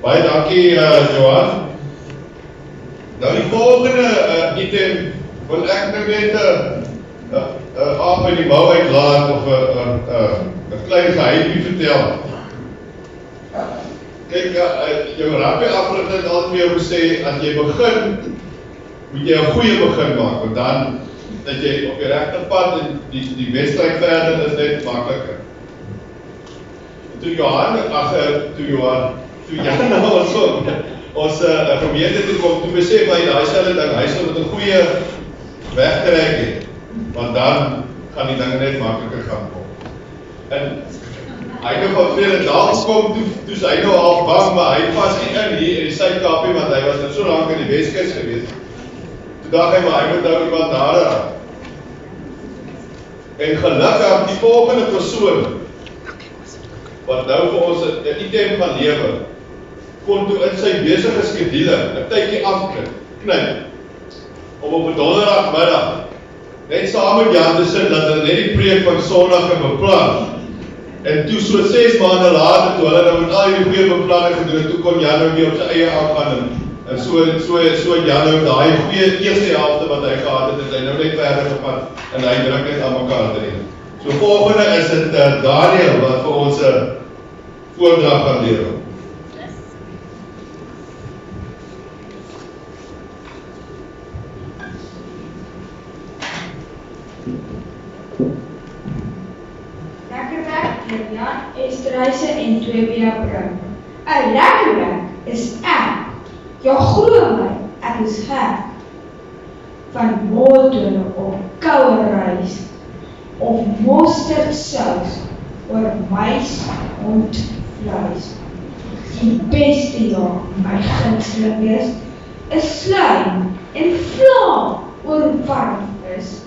Baie dankie Johan. Nou die volgende item wil ek nou net aap in die mouw uitlaat of een klein geheimie vertel. Kijk, jou rugby afrigter het altyd vir jou gesê, as jy begin, moet jy 'n goeie begin maak, want dan dat jy op die regte pad en die wedstryd verder is net makliker. Toe Johan ons gemeente toe kom, toe besef hy daai selfde ding, hy sal met 'n goeie wegtrek het, want dan gaan die dinge net makliker gaan kom. En hy het nog wat tweede dag kom, toe hy nou half bang, maar hy pas nie in hier in die Suid-Kaapie, want hy was net so lank in die Weskus gewees. Toe dacht hy, maar hy moet nou iemand daar raak. En gelukkig die volgende persoon, wat nou vir ons 'n item gaan lewe, kon toe in sy besige skedule 'n tydjie afknyp, om op 'n donderdagmiddag net saam met Jan te sit, dat hulle net die preek van Sondag kan beplan. En toe so 6 maande later, toe hulle nou met al die goeie beplanning gedoen het, toe kon Jan nou weer op sy eie aangaan, en so Jan nou daai goeie eerste helfte wat hy gehad het, hy nou net verder gevat, en hy druk net aan mekaar drie. So volgende is dit Daniel, wat vir ons 'n voordrag gaan lewe. Lekker werk deur Jan Esterhuise en 2B Brink. 'n Lekker werk is ek. Ja, glo my, ek is gek. Van moordone op koue rys, of mosterdsaus oor mais hond vleis. Die beste jaar, my gunsteling is sluim en vla oor warm is.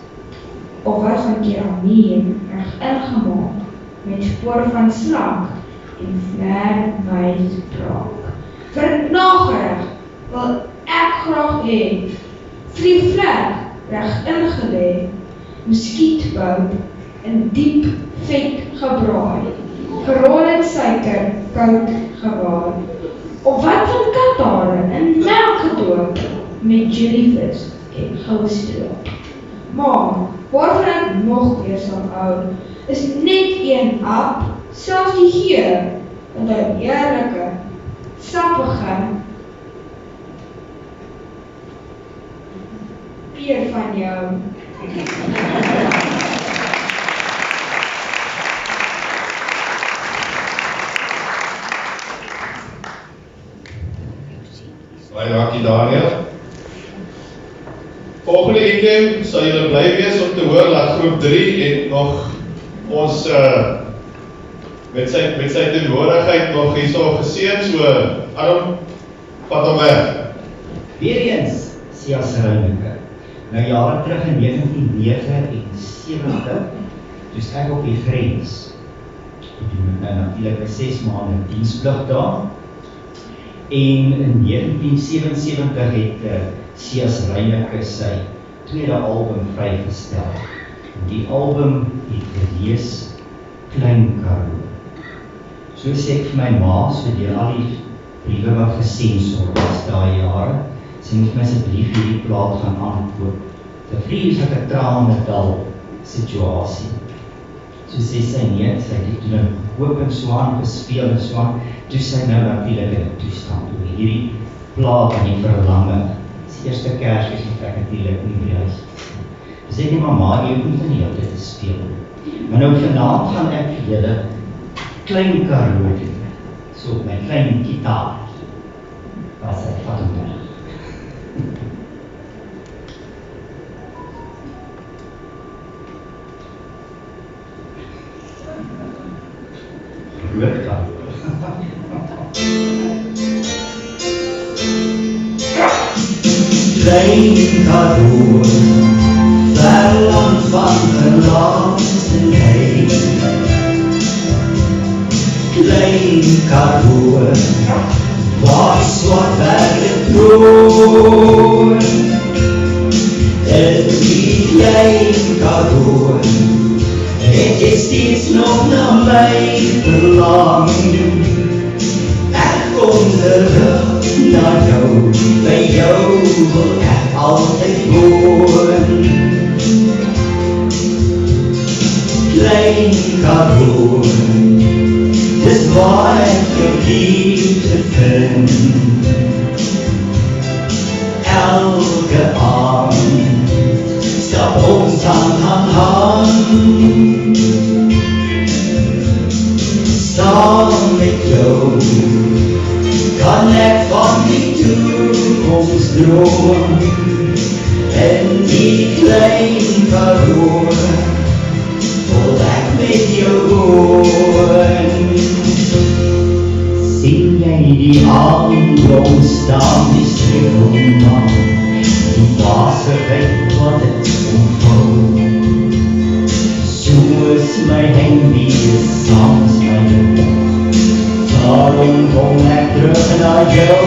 Of wat van keramien reg ingemaak, met spoor van slank en vler wys braak. Vir nagereg wil ek graag hê, vlievlek reg ingelê, muskietbout in diep vet gebraai, gerolde suiker koud gewaai, of wat van kathare in melk gedoop, met jellyvis en goustroop. Maar, waarvan ek nog weer sal hou, is net een hap, selfs die geur van daai heerlike, sappige peer van jou. Baie dankie Daniel. Volgende item sal julle bly wees om te hoor dat groep 3 en nog ons met sy teenwoordigheid nog hierso geseën, so Adam, vat hom weg. Weereens, Sias Reineke. Nou jare terug in 1979, toe ek op die grens. Ek doen natuurlijk 6 maande diensplig daar. En in 1977 het Sias Reineke sy tweede album vrygestel. Die album het gelees Klein Karoo. So sê ek vir my ma, so deur al die briewe wat gesensor was daai jare, sy moet my asseblief hierdie plaat gaan aankoop. Te vrees ek 'n tranendal situasie. So sê sy nee, sy het toen gekoop en so aan, gespeel en so aan, toe sy nou natuurlijk in die toestand oor hierdie plaat en die verlange. Dis die eerste Kersfees wat ek natuurlijk nie by huis. Sy sê nie, mama, jy moet nie heel dit speel. Maar nou vanavond gaan ek vir julle Klein Karoo doen, so op my klein gitaar. Waar sy vat hom weg. Groot Karoo. Klein Karoo, verland van verlatenheid. Klein Karoo, waar swart berge troon. In die Klein Karoo, het jy steeds nog na my verlang. Ek kom terug na jou, by jou wil ek altyd woon. Klein Karoo, dis waar ek jou liefde vind. Elke aand stap ons hand aan hand. Saam met jou kan ek van die toekomst droom. En die Klein Karoo wil ek met jou woon. Sien jy die aandblom staan, die streelman, die wasigheid wat het omvou. Soos my hengdier saams my jou, daarom kom ek terug na jou.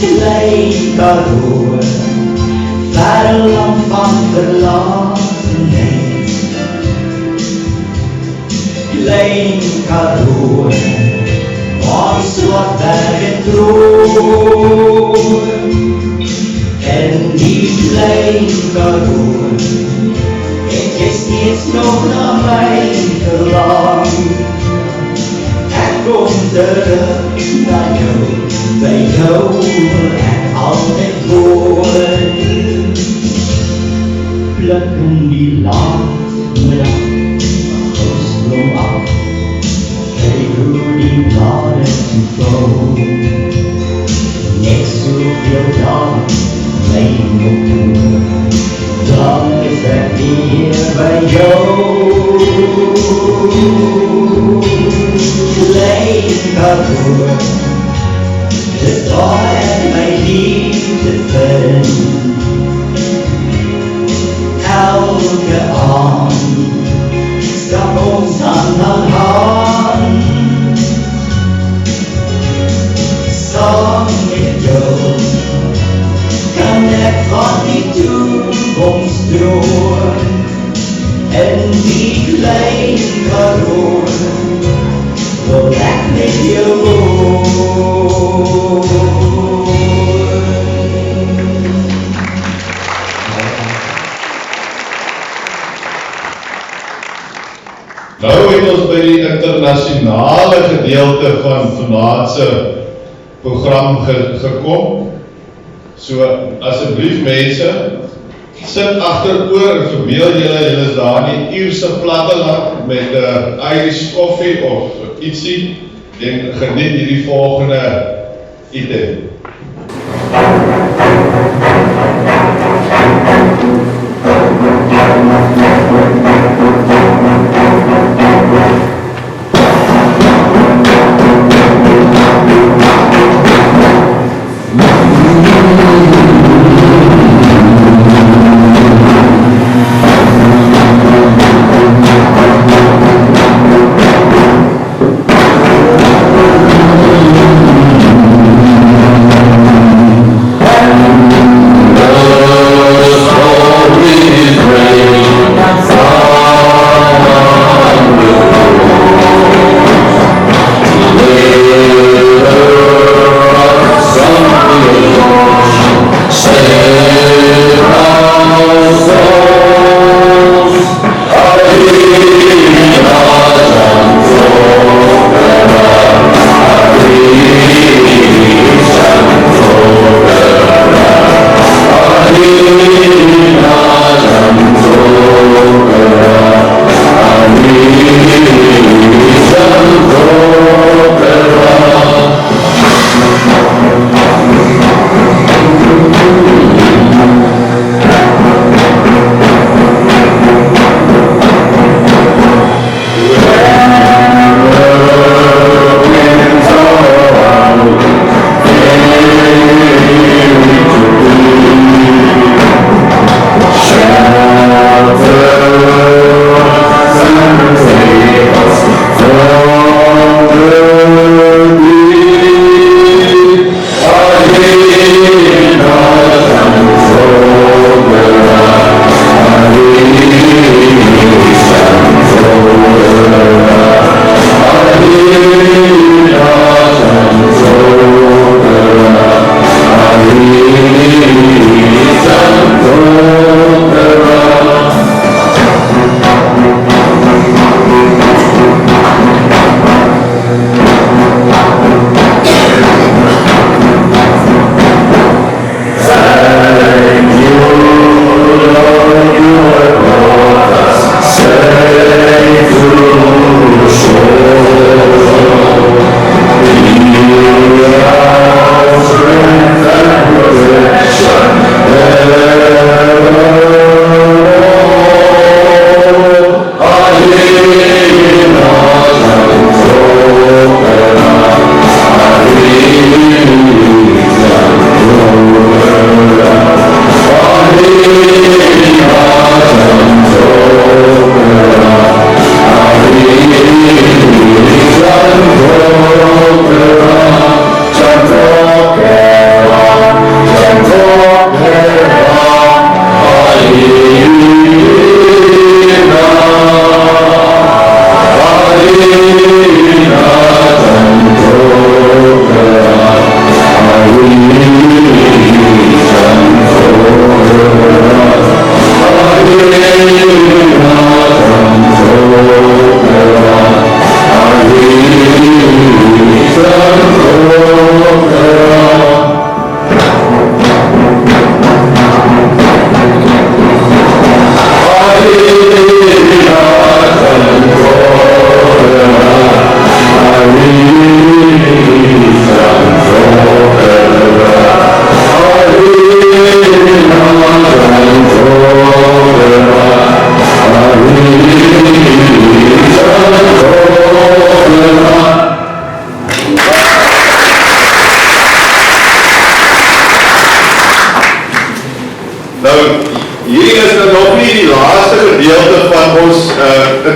Klein Karoo, verland van verlatenheid. Klein Karoo, waar swart berge troon. En die Klein Karoo, het jy steeds nog na my verlang. Ek kom terug na jou, by jou wil ek altyd woon. Pluk in die laatmiddag, blom af, kyk hoe die blare toevou. Net soveel dae, my nog toe, dan is ek weer by jou. Klein Karoo, dis waar ek my liefde vind. Elke aand stap ons hand aan hand. Saam met jou kan ek van die toekomst droom. En die Klein Karoo wil ek met jou woon. Nou het ons by die internasionale gedeelte van vanaand se program gekom. So asseblief mense, sit agteroor en verbeel julle is daar in die Ierse platteland met Irish koffie of ietsie en geniet hierdie volgende item.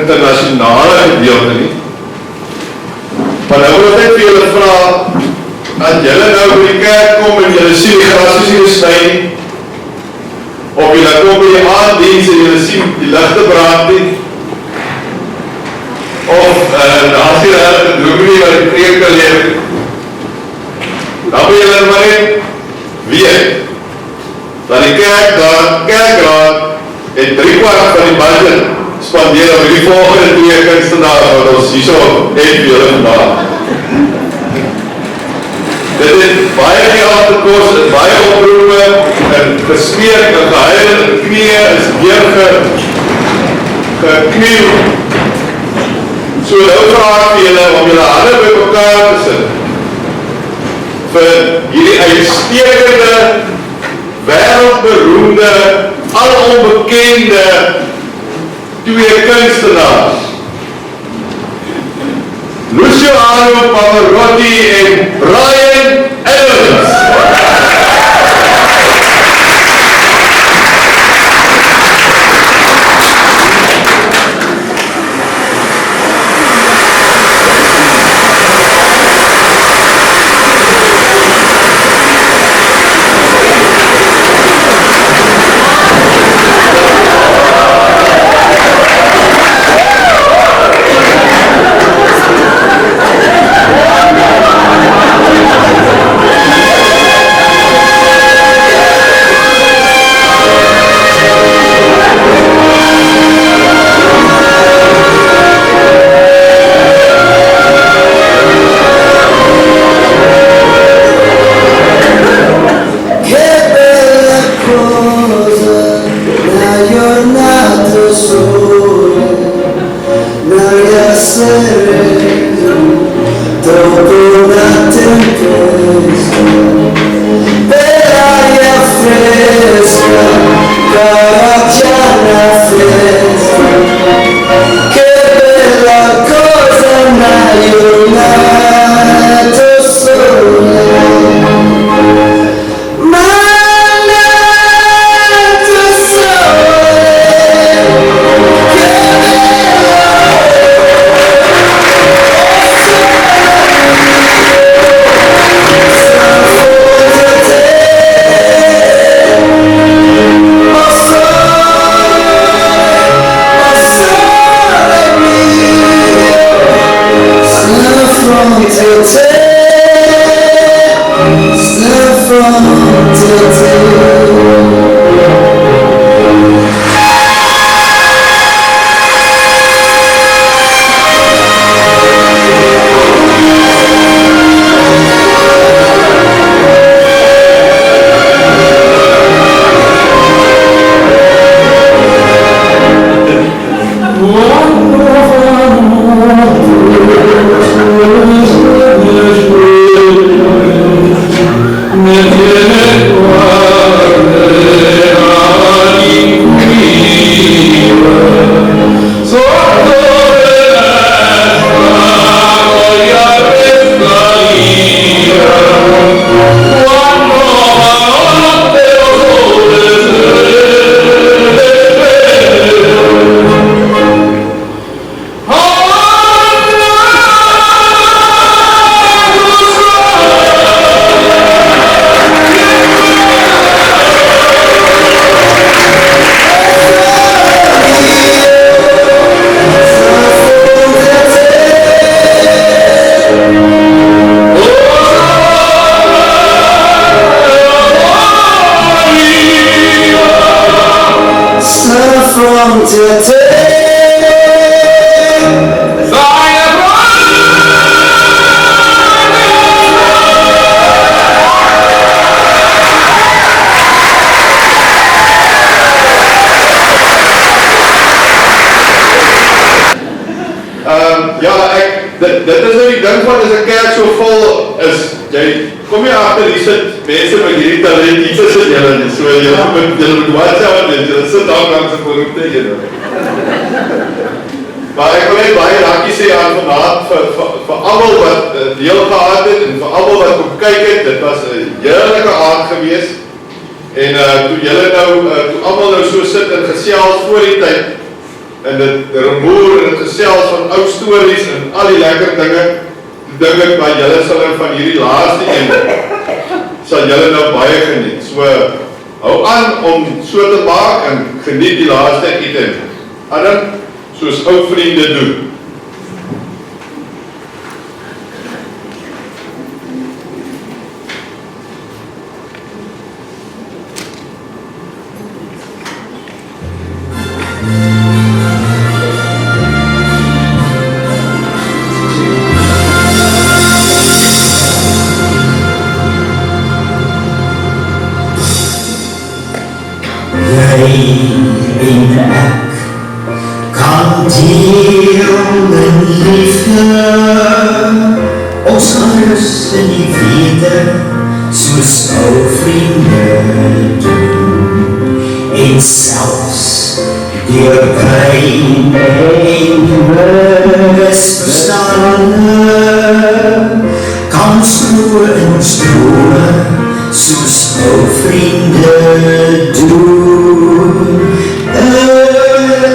internasionale gedeelte nie. Maar nou wil ek net vir julle vra, dat julle nou by die kerk kom en julle sien die gras is nie gesny nie, of julle kom by die aanddiens en julle sien die ligte brand nie, of daar is hier een dominee wat die preek kan leer, dan wil julle maar net weet, dat die kerkraad het 3/4 van die budget spandeer weet dat die volgende 2 kunstenaars wat ons hierso het vir julle vandag. Dit het baie geld gekos, baie oproepe, en gesmeek, en gehuil, en knieë is weer geknieuw. So nou vraag vir julle om julle hande by mekaar te sit vir hierdie uitstekende, wêreldberoemde, alonbekende 2 kunstenaars. Luciano Pavarotti en Brian Adams. Dit is nou die ding van as 'n kerk so vol is, jy kom jy agter hier sit mense met hierdie talent, hier sit julle nie, so julle moet WhatsApp en julle sit daar langs 'n beroepte julle. Maar ek wil net baie dankie sê aan vanaand vir almal wat deel gehad het en vir almal wat kom kyk het. Dit was 'n heerlike aand gewees. En toe julle nou toe almal nou so sit en gesels voor die tyd en dit remoer en dit gesels van ou stories en al die lekker dinge, dink ek maar julle sal nou van hierdie laaste een sal julle nou baie geniet. So hou aan om so te maak en geniet die laaste item. Adam, soos ou vriende doen. en misverstande kan ons glo in ons drome soos ou vriende doen.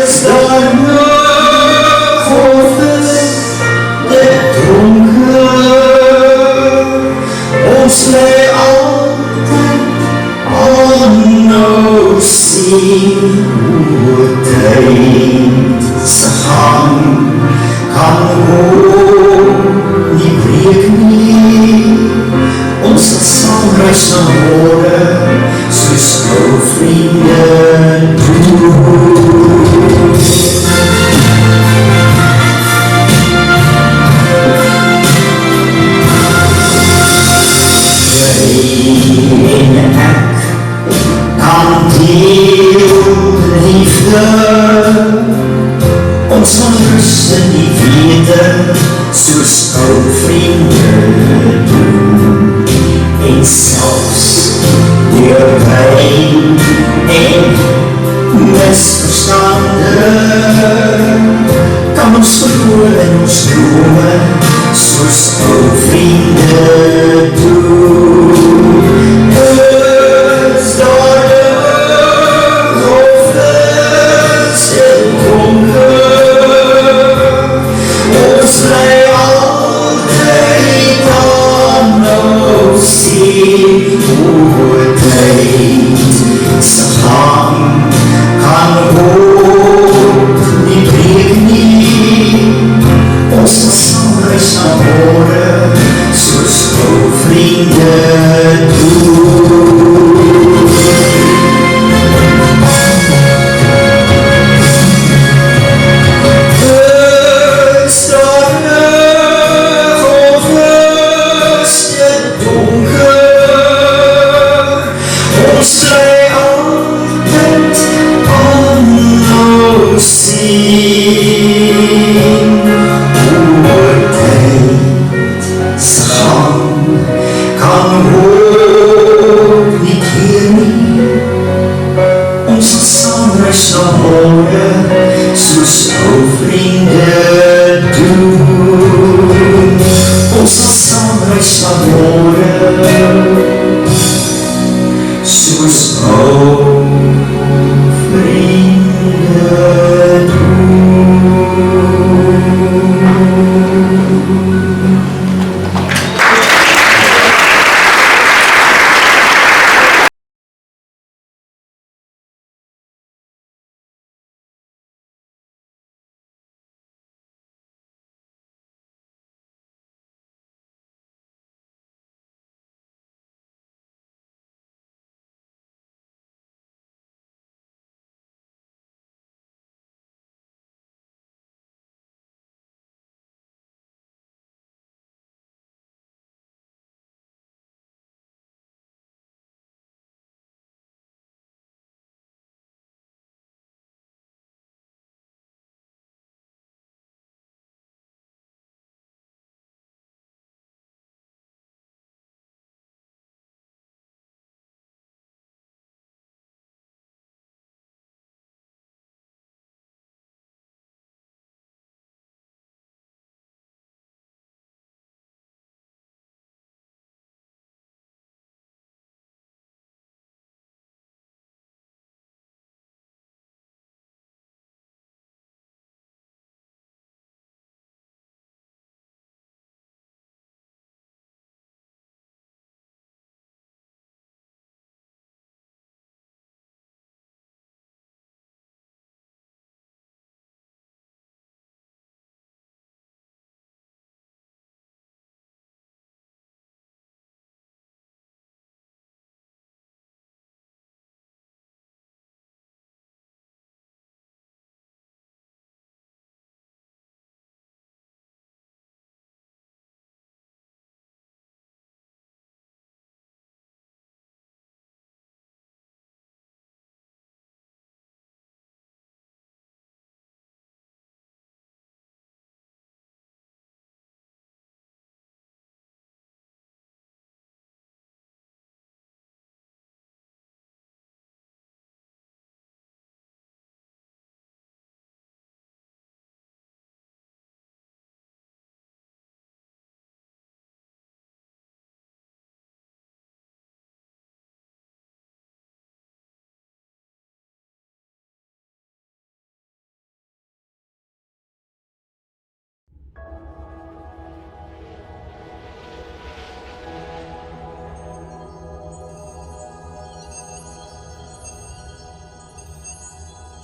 Is daar nog golfes dit donker, ons lê altyd nou sien hoe tyd se gang kan ook nie breek nie. Ons sal saam reis na môre soos ou vriende doen. En ek kan deel liefde, ons sal rus in die wete soos ou vriende doen. En selfs deur pyn en misverstande kan ons glo in ons drome soos ou vriende doen. Is daar golfes in donker, ons bly altyd nou sien hoe tyd se gang kan ook nie breek nie. Ons sal saam reis na môre soos ou vriende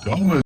Dames